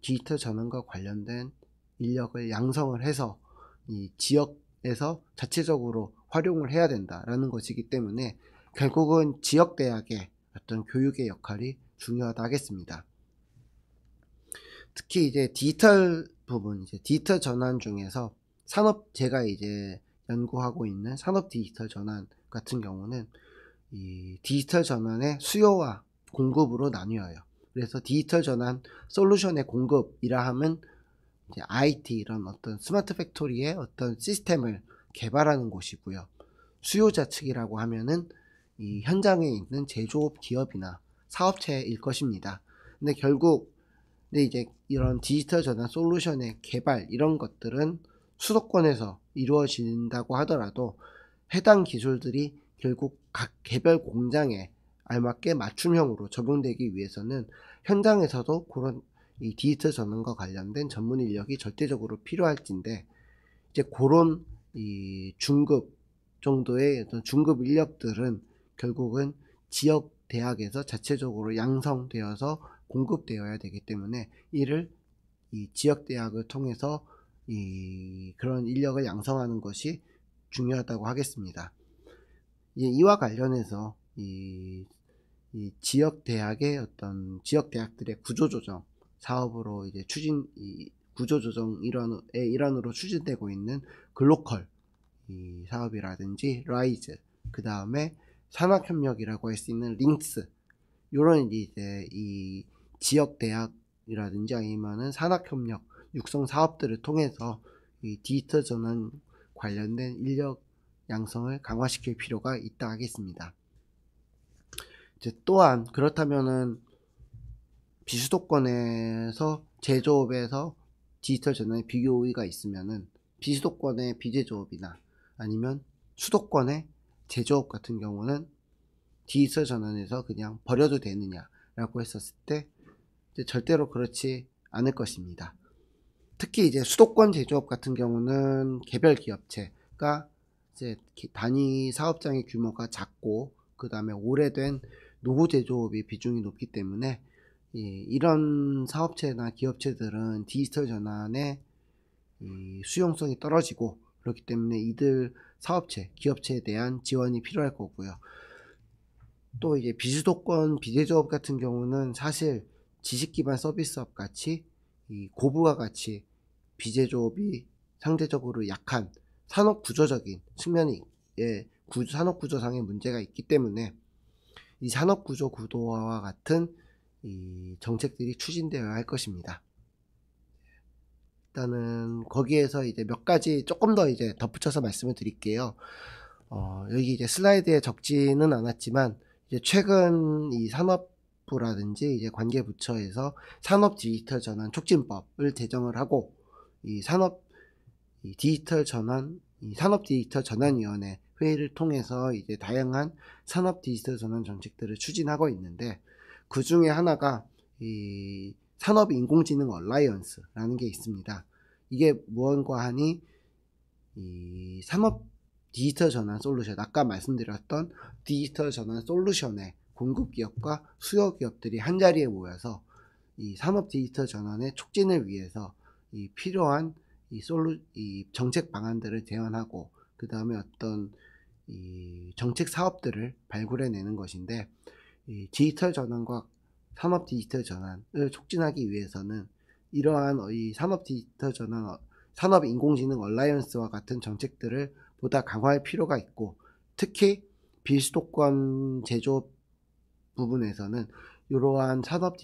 디지털 전환과 관련된 인력을 양성을 해서 이 지역에서 자체적으로 활용을 해야 된다라는 것이기 때문에 결국은 지역대학의 어떤 교육의 역할이 중요하다 하겠습니다. 특히 이제 디지털 부분, 이제 디지털 전환 중에서 제가 이제 연구하고 있는 산업 디지털 전환 같은 경우는 이 디지털 전환의 수요와 공급으로 나뉘어요. 그래서 디지털 전환 솔루션의 공급이라 하면 이제 IT 이런 어떤 스마트 팩토리의 어떤 시스템을 개발하는 곳이고요. 수요자 측이라고 하면은 이 현장에 있는 제조업 기업이나 사업체일 것입니다. 근데 이제 이런 디지털 전환 솔루션의 개발 이런 것들은 수도권에서 이루어진다고 하더라도 해당 기술들이 결국 각 개별 공장에 알맞게 맞춤형으로 적용되기 위해서는 현장에서도 그런 이 디지털 전환과 관련된 전문 인력이 절대적으로 필요할진데, 이제 그런 이 중급 정도의 어떤 중급 인력들은 결국은 지역 대학에서 자체적으로 양성되어서 공급되어야 되기 때문에, 이를 이 지역 대학을 통해서 그런 인력을 양성하는 것이 중요하다고 하겠습니다. 이와 관련해서 이 지역 대학의 어떤 지역 대학들의 구조조정 사업으로 이제 구조조정 일환으로 추진되고 있는 글로컬 사업이라든지 라이즈, 그 다음에 산학협력이라고 할 수 있는 링스, 요런 이제 이 지역 대학이라든지 아니면은 산학협력 육성 사업들을 통해서 이 디지털 전환 관련된 인력 양성을 강화시킬 필요가 있다 하겠습니다. 이제 또한 그렇다면은 비수도권에서 제조업에서 디지털 전환의 비교 우위가 있으면은 비수도권의 비제조업이나 아니면 수도권의 제조업 같은 경우는 디지털 전환에서 그냥 버려도 되느냐라고 했었을 때 이제 절대로 그렇지 않을 것입니다. 특히 이제 수도권 제조업 같은 경우는 개별 기업체가 이제 단위 사업장의 규모가 작고, 그 다음에 오래된 노후 제조업의 비중이 높기 때문에 이런 사업체나 기업체들은 디지털 전환의 수용성이 떨어지고, 그렇기 때문에 이들 사업체, 기업체에 대한 지원이 필요할 거고요. 또 이제 비수도권 비제조업 같은 경우는 사실 지식기반 서비스업 같이 고부가 가치 비제조업이 상대적으로 약한 산업구조적인 측면이 산업구조상의 문제가 있기 때문에 이 산업구조 구도화와 같은 이 정책들이 추진되어야 할 것입니다. 일단은 거기에서 이제 몇 가지 조금 더 이제 덧붙여서 말씀을 드릴게요. 여기 이제 슬라이드에 적지는 않았지만, 이제 최근 이 산업부라든지 이제 관계부처에서 산업 디지털 전환 촉진법을 제정을 하고, 산업 디지털 전환위원회 회의를 통해서 이제 다양한 산업 디지털 전환 정책들을 추진하고 있는데, 그 중에 하나가 이 산업 인공지능 얼라이언스라는 게 있습니다. 이게 무언가 하니 이 산업 디지털 전환 솔루션, 아까 말씀드렸던 디지털 전환 솔루션의 공급 기업과 수요 기업들이 한자리에 모여서 이 산업 디지털 전환의 촉진을 위해서 필요한 정책 방안들을 제안하고, 그 다음에 어떤 정책 사업들을 발굴해내는 것인데, 디지털 전환과 산업 디지털 전환을 촉진하기 위해서는 이러한 산업 디지털 전환, 산업 인공지능 얼라이언스와 같은 정책들을 보다 강화할 필요가 있고, 특히 비수도권 제조업 부분에서는 이러한 산업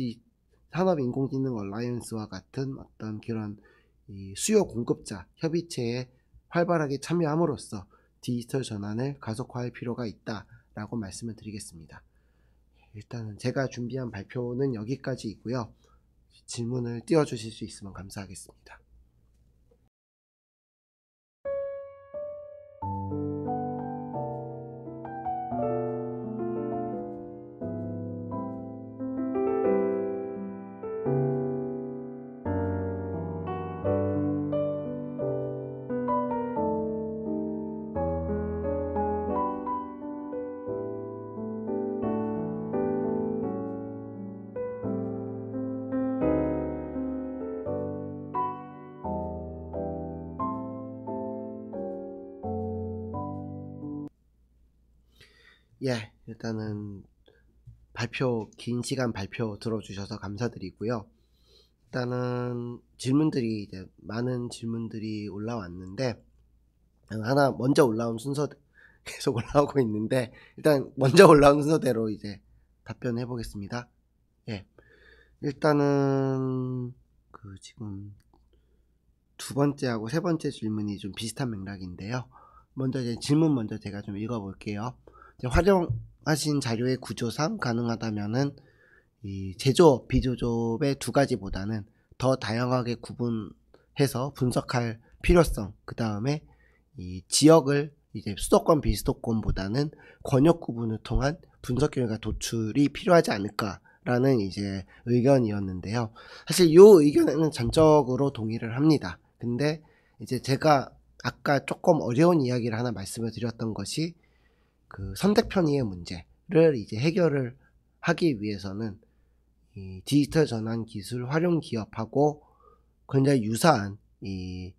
인공지능 얼라이언스와 같은 어떤 그런 수요 공급자 협의체에 활발하게 참여함으로써 디지털 전환을 가속화할 필요가 있다라고 말씀을 드리겠습니다. 일단은 제가 준비한 발표는 여기까지이고요. 질문을 띄워주실 수 있으면 감사하겠습니다. 예, 일단은 긴 시간 발표 들어주셔서 감사드리고요. 일단은 많은 질문들이 올라왔는데, 하나 먼저 올라온 순서 계속 올라오고 있는데, 일단 먼저 올라온 순서대로 이제 답변해 보겠습니다. 예, 일단은 지금 두 번째하고 세 번째 질문이 좀 비슷한 맥락인데요. 먼저 질문 먼저 제가 좀 읽어볼게요. 활용하신 자료의 구조상 가능하다면은 이 제조업, 비제조업의 두 가지보다는 더 다양하게 구분해서 분석할 필요성, 그 다음에 이 지역을 이제 수도권 비수도권보다는 권역 구분을 통한 분석 결과 도출이 필요하지 않을까라는 이제 의견이었는데요. 사실 이 의견에는 전적으로 동의를 합니다. 근데 이제 제가 아까 조금 어려운 이야기를 하나 말씀을 드렸던 것이 그 선택 편의의 문제를 이제 해결을 하기 위해서는 이 디지털 전환 기술 활용 기업하고 굉장히 유사한 이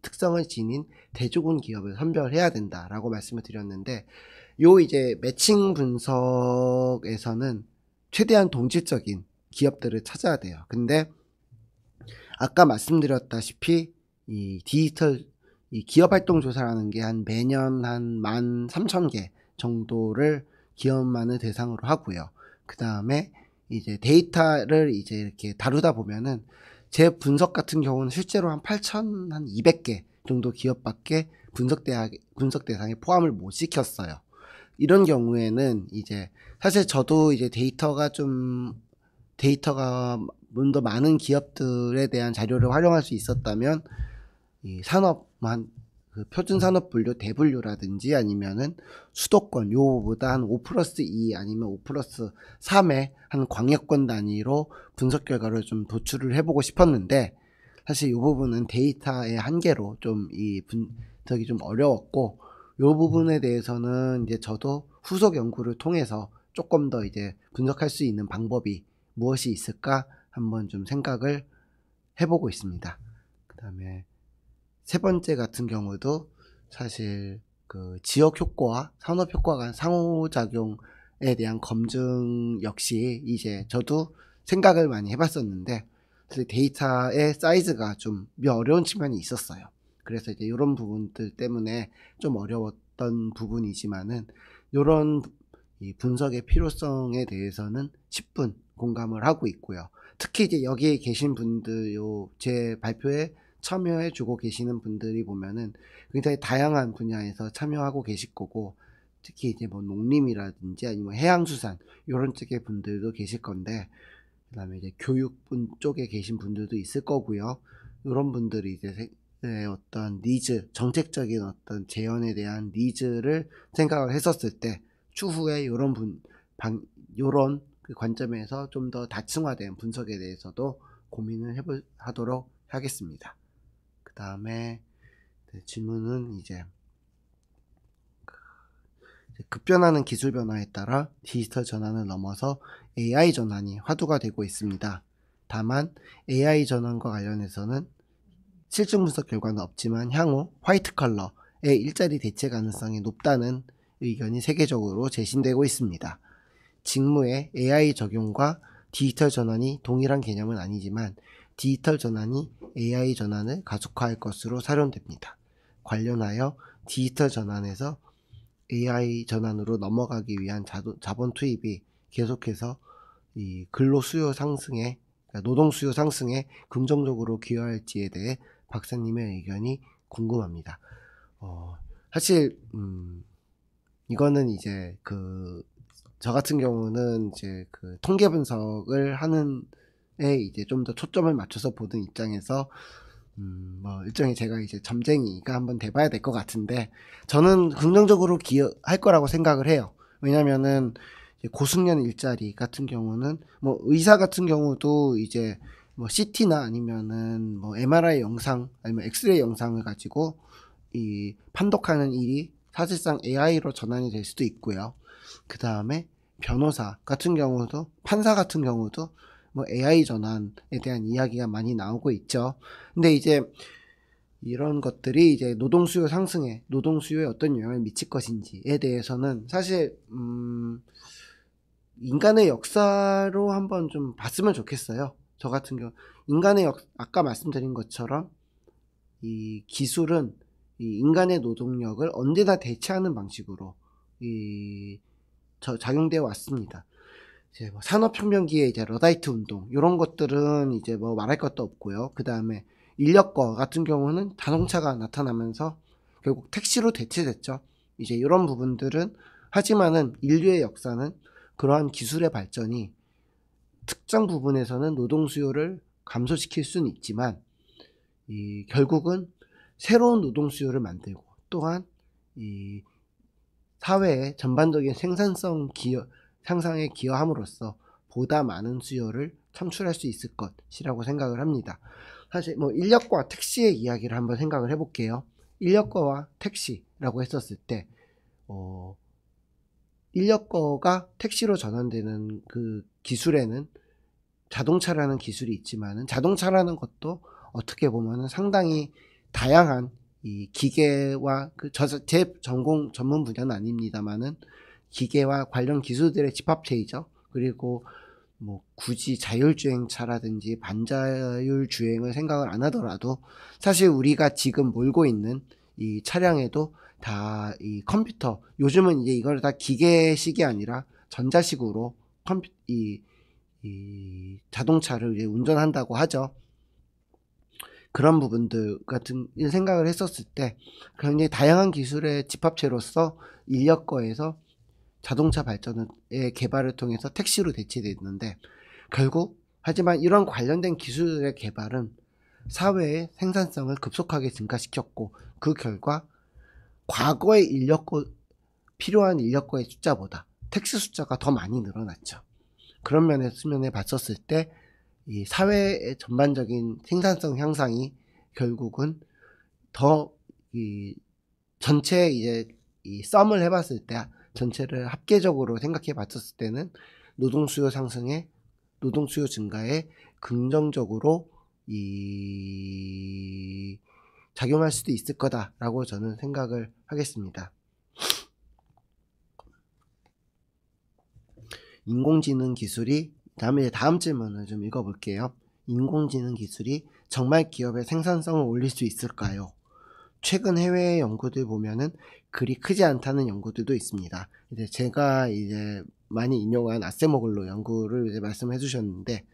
특성을 지닌 대조군 기업을 선별해야 된다라고 말씀을 드렸는데, 요 이제 매칭 분석에서는 최대한 동질적인 기업들을 찾아야 돼요. 근데 아까 말씀드렸다시피 이 디지털 기업 활동 조사라는 게 한 매년 한 13,000개 정도를 기업만을 대상으로 하고요. 그 다음에 이제 데이터를 이제 이렇게 다루다 보면은 제 분석 같은 경우는 실제로 한 8,200개 정도 기업밖에 분석 대상에 포함을 못 시켰어요. 이런 경우에는 이제 사실 저도 이제 데이터가 좀 더 많은 기업들에 대한 자료를 활용할 수 있었다면 이 산업만 그 표준 산업 분류 대분류라든지 아니면은 수도권 요보다 한 5+2 아니면 5+3의 한 광역권 단위로 분석 결과를 좀 도출을 해보고 싶었는데, 사실 이 부분은 데이터의 한계로 좀 이 분석이 좀 어려웠고, 요 부분에 대해서는 이제 저도 후속 연구를 통해서 조금 더 이제 분석할 수 있는 방법이 무엇이 있을까 한번 좀 생각을 해보고 있습니다. 그 다음에 세 번째 같은 경우도 사실 그 지역 효과와 산업 효과가 상호작용에 대한 검증 역시 이제 저도 생각을 많이 해봤었는데, 사실 데이터의 사이즈가 좀 어려운 측면이 있었어요. 그래서 이제 이런 부분들 때문에 좀 어려웠던 부분이지만은, 이런 이 분석의 필요성에 대해서는 10분 공감을 하고 있고요. 특히 이제 여기에 계신 분들, 제 발표에 참여해주고 계시는 분들이 보면은 굉장히 다양한 분야에서 참여하고 계실 거고, 특히 이제 뭐 농림이라든지 아니면 해양수산 이런 쪽의 분들도 계실 건데, 그 다음에 이제 교육분 쪽에 계신 분들도 있을 거고요. 이런 분들이 이제 어떤 니즈, 정책적인 어떤 재현에 대한 니즈를 생각을 했었을 때 추후에 요런 그 관점에서 좀 더 다층화된 분석에 대해서도 고민을 하도록 하겠습니다. 그 다음에 질문은 이제 급변하는 기술 변화에 따라 디지털 전환을 넘어서 AI 전환이 화두가 되고 있습니다. 다만 AI 전환과 관련해서는 실증 분석 결과는 없지만 향후 화이트 컬러의 일자리 대체 가능성이 높다는 의견이 세계적으로 제신되고 있습니다. 직무에 AI 적용과 디지털 전환이 동일한 개념은 아니지만 디지털 전환이 AI 전환을 가속화할 것으로 사료됩니다. 관련하여 디지털 전환에서 AI 전환으로 넘어가기 위한 자본 투입이 계속해서 이 근로 수요 상승에, 그러니까 노동 수요 상승에 긍정적으로 기여할지에 대해 박사님의 의견이 궁금합니다. 사실 이거는 이제 저 같은 경우는 이제 그 통계 분석을 하는 에 이제 좀 더 초점을 맞춰서 보는 입장에서 뭐 일종의 제가 이제 점쟁이가 한번 돼봐야 될 것 같은데, 저는 긍정적으로 기여할 거라고 생각을 해요. 왜냐면은 고숙련 일자리 같은 경우는 뭐 의사 같은 경우도 이제 뭐 CT나 아니면은 뭐 MRI 영상 아니면 엑스레이 영상을 가지고 이 판독하는 일이 사실상 AI로 전환이 될 수도 있고요. 그 다음에 변호사 같은 경우도, 판사 같은 경우도 뭐 AI 전환에 대한 이야기가 많이 나오고 있죠. 근데 이제 이런 것들이 이제 노동 수요 상승에, 노동 수요에 어떤 영향을 미칠 것인지에 대해서는 사실 인간의 역사로 한번 좀 봤으면 좋겠어요. 저 같은 경우 아까 말씀드린 것처럼 이 기술은 이 인간의 노동력을 언제나 대체하는 방식으로 작용되어 왔습니다. 이제 뭐 산업혁명기에 이제 러다이트 운동 이런 것들은 이제 뭐 말할 것도 없고요. 그 다음에 인력거 같은 경우는 자동차가 나타나면서 결국 택시로 대체됐죠. 이제 이런 부분들은, 하지만은 인류의 역사는 그러한 기술의 발전이 특정 부분에서는 노동 수요를 감소시킬 수는 있지만 결국은 새로운 노동 수요를 만들고, 또한 이 사회의 전반적인 생산성 향상에 기여함으로써 보다 많은 수요를 창출할 수 있을 것이라고 생각을 합니다. 사실 뭐 인력거와 택시의 이야기를 한번 생각을 해볼게요. 인력거와 택시라고 했었을 때 인력거가 택시로 전환되는 그 기술에는 자동차라는 기술이 있지만은, 자동차라는 것도 어떻게 보면은 상당히 다양한 이 기계와 제 전문 분야는 아닙니다만은 기계와 관련 기술들의 집합체이죠. 그리고 뭐 굳이 자율주행차라든지 반자율 주행을 생각을 안 하더라도 사실 우리가 지금 몰고 있는 이 차량에도 다 이 컴퓨터, 요즘은 이제 이걸 다 기계식이 아니라 전자식으로 이 자동차를 이제 운전한다고 하죠. 그런 부분들 같은 생각을 했었을 때 굉장히 다양한 기술의 집합체로서 인력거에서 자동차 발전의 개발을 통해서 택시로 대체됐는데, 결국 하지만 이런 관련된 기술의 개발은 사회의 생산성을 급속하게 증가시켰고, 그 결과 과거의 필요한 인력거의 숫자보다 택시 숫자가 더 많이 늘어났죠. 그런 면에 봤었을 때 이 사회의 전반적인 생산성 향상이 결국은 더 이 전체 이제 이 썸을 해봤을 때, 전체를 합계적으로 생각해 봤었을 때는 노동수요 상승에, 노동수요 증가에 긍정적으로 작용할 수도 있을 거다라고 저는 생각을 하겠습니다. 인공지능 기술이, 다음 질문을 좀 읽어볼게요. 인공지능 기술이 정말 기업의 생산성을 올릴 수 있을까요? 최근 해외 연구들 보면은 그리 크지 않다는 연구들도 있습니다. 이제 제가 많이 인용한 아세모글로 연구를 이제 말씀해 주셨는데,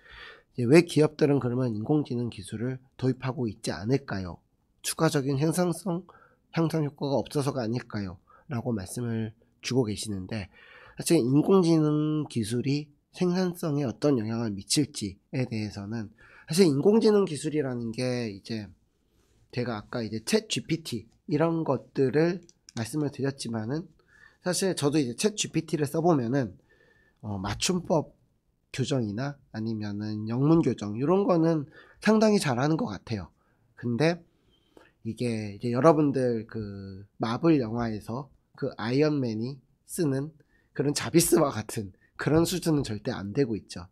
왜 기업들은 그러면 인공지능 기술을 도입하고 있지 않을까요? 추가적인 생산성 향상 효과가 없어서가 아닐까요? 라고 말씀을 주고 계시는데, 사실 인공지능 기술이 생산성에 어떤 영향을 미칠지에 대해서는, 사실 인공지능 기술이라는 게 이제 제가 아까 이제 챗 GPT 이런 것들을 말씀을 드렸지만은, 사실 저도 이제 챗 GPT를 써보면은 맞춤법 교정이나 아니면은 영문 교정 이런 거는 상당히 잘하는 것 같아요. 근데 이게 이제 여러분들 그 마블 영화에서 그 아이언맨이 쓰는 그런 자비스와 같은 그런 수준은 절대 안 되고 있죠.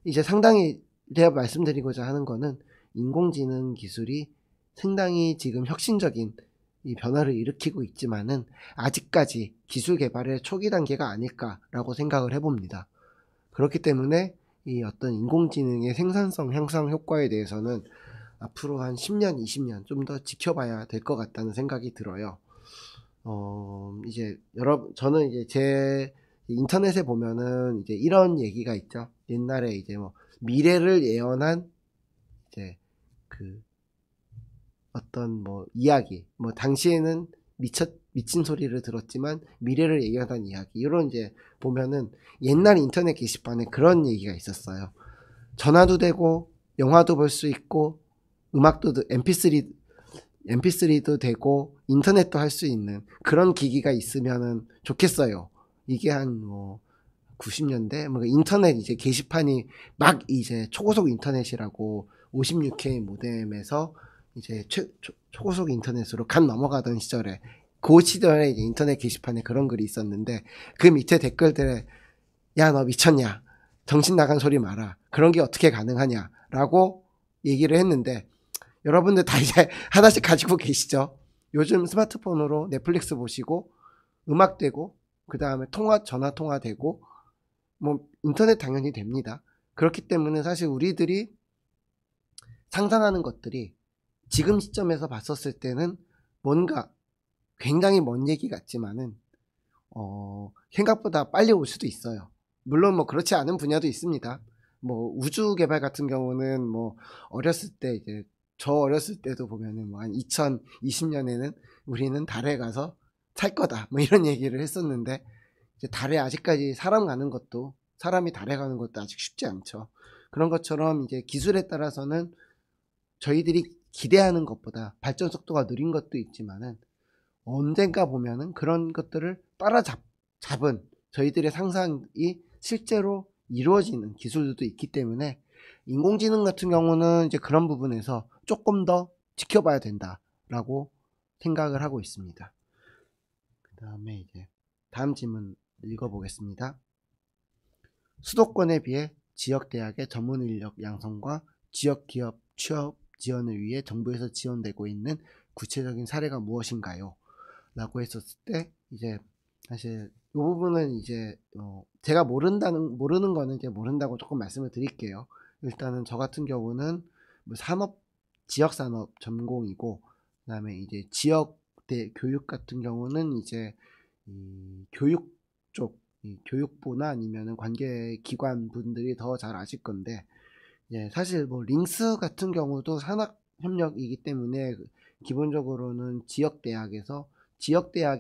이제 상당히 제가 말씀드리고자 하는 거는, 인공지능 기술이 상당히 지금 혁신적인 이 변화를 일으키고 있지만은 아직까지 기술 개발의 초기 단계가 아닐까라고 생각을 해봅니다. 그렇기 때문에 이 어떤 인공지능의 생산성 향상 효과에 대해서는 앞으로 한 10년, 20년 좀 더 지켜봐야 될 것 같다는 생각이 들어요. 이제 저는 이제 제 인터넷에 보면은 이제 이런 얘기가 있죠. 옛날에 이제 뭐 미래를 예언한 이제 그 어떤 뭐 이야기, 뭐 당시에는 미친 소리를 들었지만 미래를 예견한 이야기, 이런 이제 보면은 옛날 인터넷 게시판에 그런 얘기가 있었어요. 전화도 되고 영화도 볼 수 있고 음악도 MP3도 되고 인터넷도 할 수 있는 그런 기기가 있으면은 좋겠어요. 이게 한 뭐 90년대 뭐 인터넷 이제 게시판이 막 이제 초고속 인터넷이라고 56K 모뎀에서 이제 초고속 인터넷으로 간 넘어가던 시절에, 그 시절에 이제 인터넷 게시판에 그런 글이 있었는데, 그 밑에 댓글들에 야 너 미쳤냐, 정신 나간 소리 마라, 그런 게 어떻게 가능하냐 라고 얘기를 했는데, 여러분들 다 이제 하나씩 가지고 계시죠. 요즘 스마트폰으로 넷플릭스 보시고 음악 되고 그 다음에 전화 통화 되고 뭐 인터넷 당연히 됩니다. 그렇기 때문에 사실 우리들이 상상하는 것들이 지금 시점에서 봤었을 때는 뭔가 굉장히 먼 얘기 같지만은 생각보다 빨리 올 수도 있어요. 물론 뭐 그렇지 않은 분야도 있습니다. 뭐 우주 개발 같은 경우는 뭐 어렸을 때 이제 저 어렸을 때도 보면은 뭐 한 2020년에는 우리는 달에 가서 살 거다 뭐 이런 얘기를 했었는데, 이제 달에 아직까지 사람이 달에 가는 것도 아직 쉽지 않죠. 그런 것처럼 이제 기술에 따라서는 저희들이 기대하는 것보다 발전 속도가 느린 것도 있지만은 언젠가 보면은 그런 것들을 잡은 저희들의 상상이 실제로 이루어지는 기술들도 있기 때문에 인공지능 같은 경우는 이제 그런 부분에서 조금 더 지켜봐야 된다라고 생각을 하고 있습니다. 그 다음에 이제 다음 질문 읽어보겠습니다. 수도권에 비해 지역대학의 전문 인력 양성과 지역기업 취업 지원을 위해 정부에서 지원되고 있는 구체적인 사례가 무엇인가요? 라고 했었을 때, 이제, 사실, 이 부분은 이제, 제가 모르는 거는 이제 모른다고 조금 말씀을 드릴게요. 일단은 저 같은 경우는 뭐 지역산업 전공이고, 그 다음에 이제 지역대 교육 같은 경우는 이제, 교육 쪽, 교육부나 아니면은 관계기관 분들이 더 잘 아실 건데, 예, 사실 뭐 링스 같은 경우도 산학협력이기 때문에 기본적으로는 지역대학의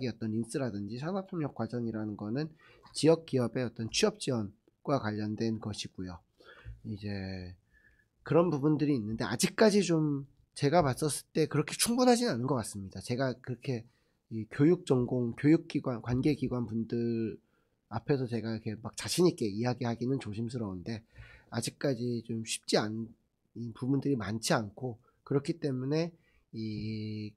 어떤 링스라든지 산학협력 과정이라는 거는 지역기업의 어떤 취업 지원과 관련된 것이고요. 이제 그런 부분들이 있는데 아직까지 좀 제가 봤었을 때 그렇게 충분하진 않은 것 같습니다. 제가 그렇게 이 교육 전공, 교육기관, 관계기관 분들 앞에서 제가 이렇게 막 자신있게 이야기하기는 조심스러운데 아직까지 좀 쉽지 않은 부분들이 많지 않고 그렇기 때문에 이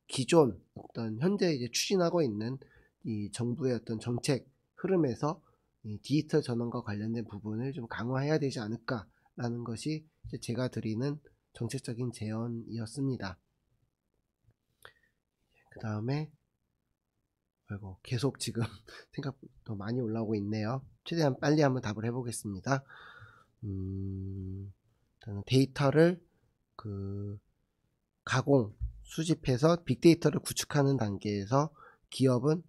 기존 어떤 현재 이제 추진하고 있는 이 정부의 어떤 정책 흐름에서 이 디지털 전환과 관련된 부분을 좀 강화해야 되지 않을까라는 것이 이제 제가 드리는 정책적인 제언이었습니다. 그 다음에 아이고 계속 지금 생각보다 많이 올라오고 있네요. 최대한 빨리 한번 답을 해보겠습니다. 데이터를 수집해서 빅데이터를 구축하는 단계에서 기업은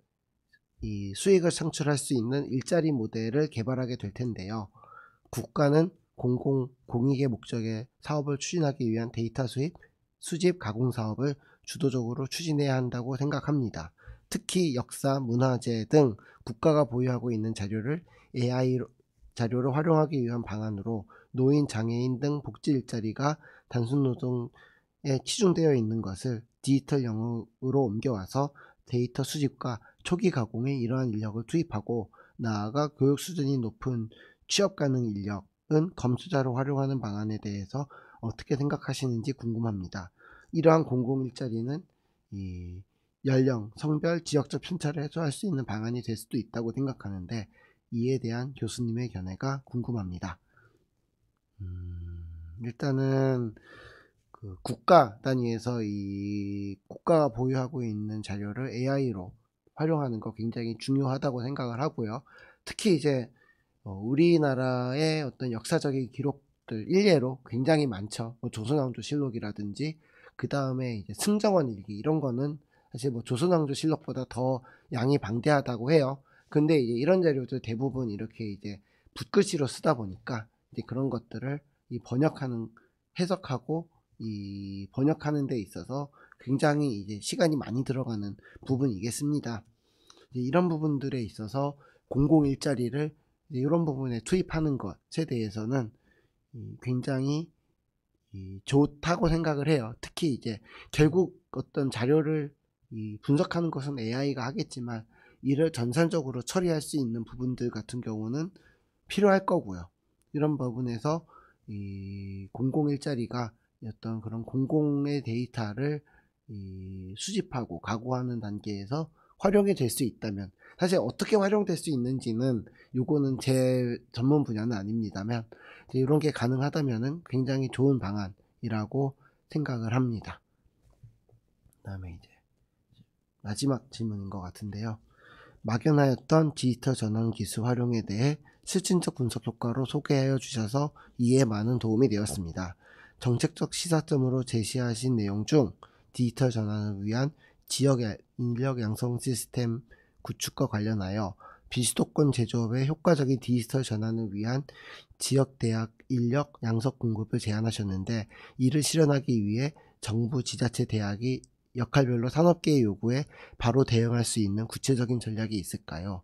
이 수익을 창출할 수 있는 일자리 모델을 개발하게 될 텐데요. 국가는 공익의 목적의 사업을 추진하기 위한 데이터 수집, 가공 사업을 주도적으로 추진해야 한다고 생각합니다. 특히 역사, 문화재 등 국가가 보유하고 있는 자료를 자료를 활용하기 위한 방안으로 노인, 장애인 등 복지 일자리가 단순 노동에 치중되어 있는 것을 디지털 영역으로 옮겨와서 데이터 수집과 초기 가공에 이러한 인력을 투입하고 나아가 교육 수준이 높은 취업 가능 인력은 검수자로 활용하는 방안에 대해서 어떻게 생각하시는지 궁금합니다. 이러한 공공 일자리는 이 연령, 성별, 지역적 편차를 해소할 수 있는 방안이 될 수도 있다고 생각하는데 이에 대한 교수님의 견해가 궁금합니다. 일단은 그 국가 단위에서 이 국가가 보유하고 있는 자료를 AI로 활용하는 거 굉장히 중요하다고 생각을 하고요. 특히 이제 우리나라의 어떤 역사적인 기록들 일례로 굉장히 많죠. 뭐 조선왕조실록이라든지 그 다음에 이제 승정원 일기 이런 거는 사실 뭐 조선왕조실록보다 더 양이 방대하다고 해요. 근데 이제 이런 자료들 대부분 이렇게 이제 붓글씨로 쓰다 보니까 이제 그런 것들을 이 해석하고 이 번역하는 데 있어서 굉장히 이제 시간이 많이 들어가는 부분이겠습니다. 이제 이런 부분들에 있어서 공공 일자리를 이런 부분에 투입하는 것에 대해서는 굉장히 좋다고 생각을 해요. 특히 이제 결국 어떤 자료를 분석하는 것은 AI가 하겠지만 이를 전산적으로 처리할 수 있는 부분들 같은 경우는 필요할 거고요. 이런 부분에서 이 공공 일자리가 어떤 그런 공공의 데이터를 수집하고 가공하는 단계에서 활용이 될 수 있다면 사실 어떻게 활용될 수 있는지는 요거는 제 전문 분야는 아닙니다만 이런 게 가능하다면은 굉장히 좋은 방안이라고 생각을 합니다. 그 다음에 이제 마지막 질문인 것 같은데요. 막연하였던 디지털 전환 기술 활용에 대해 실증적 분석 효과로 소개하여 주셔서 이해에 많은 도움이 되었습니다. 정책적 시사점으로 제시하신 내용 중 디지털 전환을 위한 지역 인력 양성 시스템 구축과 관련하여 비수도권 제조업의 효과적인 디지털 전환을 위한 지역 대학 인력 양성 공급을 제안하셨는데 이를 실현하기 위해 정부, 지자체, 대학이 역할별로 산업계의 요구에 바로 대응할 수 있는 구체적인 전략이 있을까요?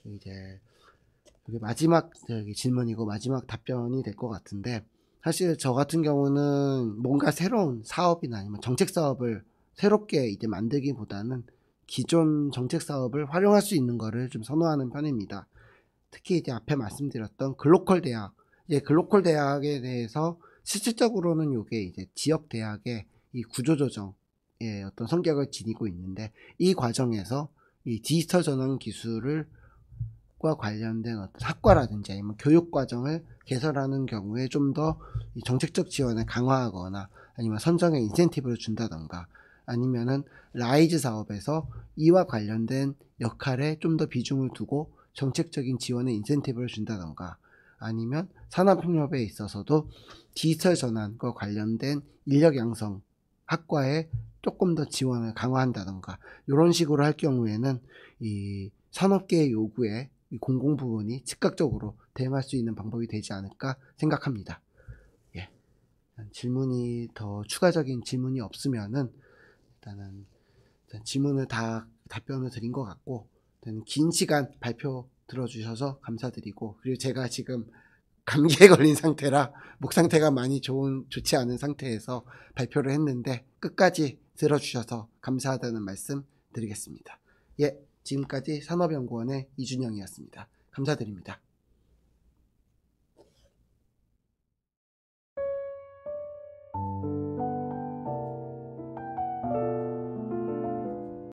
이제 이게 마지막 질문이고 마지막 답변이 될 것 같은데 사실 저 같은 경우는 뭔가 새로운 사업이나 아니면 정책 사업을 새롭게 이제 만들기보다는 기존 정책 사업을 활용할 수 있는 거를 좀 선호하는 편입니다. 특히 이제 앞에 말씀드렸던 글로컬 대학, 글로컬 대학에 대해서 실질적으로는 요게 이제 지역 대학의 이 구조조정의 어떤 성격을 지니고 있는데, 이 과정에서 이 디지털 전환 기술을 과 관련된 어떤 학과라든지 아니면 교육 과정을 개설하는 경우에 좀 더 정책적 지원을 강화하거나 아니면 선정의 인센티브를 준다던가, 아니면은 라이즈 사업에서 이와 관련된 역할에 좀 더 비중을 두고 정책적인 지원의 인센티브를 준다던가, 아니면 산업협력에 있어서도 디지털 전환과 관련된 인력 양성 학과에 조금 더 지원을 강화한다던가, 이런 식으로 할 경우에는 이 산업계의 요구에 이 공공 부문이 즉각적으로 대응할 수 있는 방법이 되지 않을까 생각합니다. 예. 질문이 더 추가적인 질문이 없으면은 일단 질문을 다 답변을 드린 것 같고, 긴 시간 발표 들어주셔서 감사드리고, 그리고 제가 지금 감기에 걸린 상태라 목 상태가 많이 좋지 않은 상태에서 발표를 했는데 끝까지 들어주셔서 감사하다는 말씀 드리겠습니다. 예, 지금까지 산업연구원의 이준영이었습니다. 감사드립니다.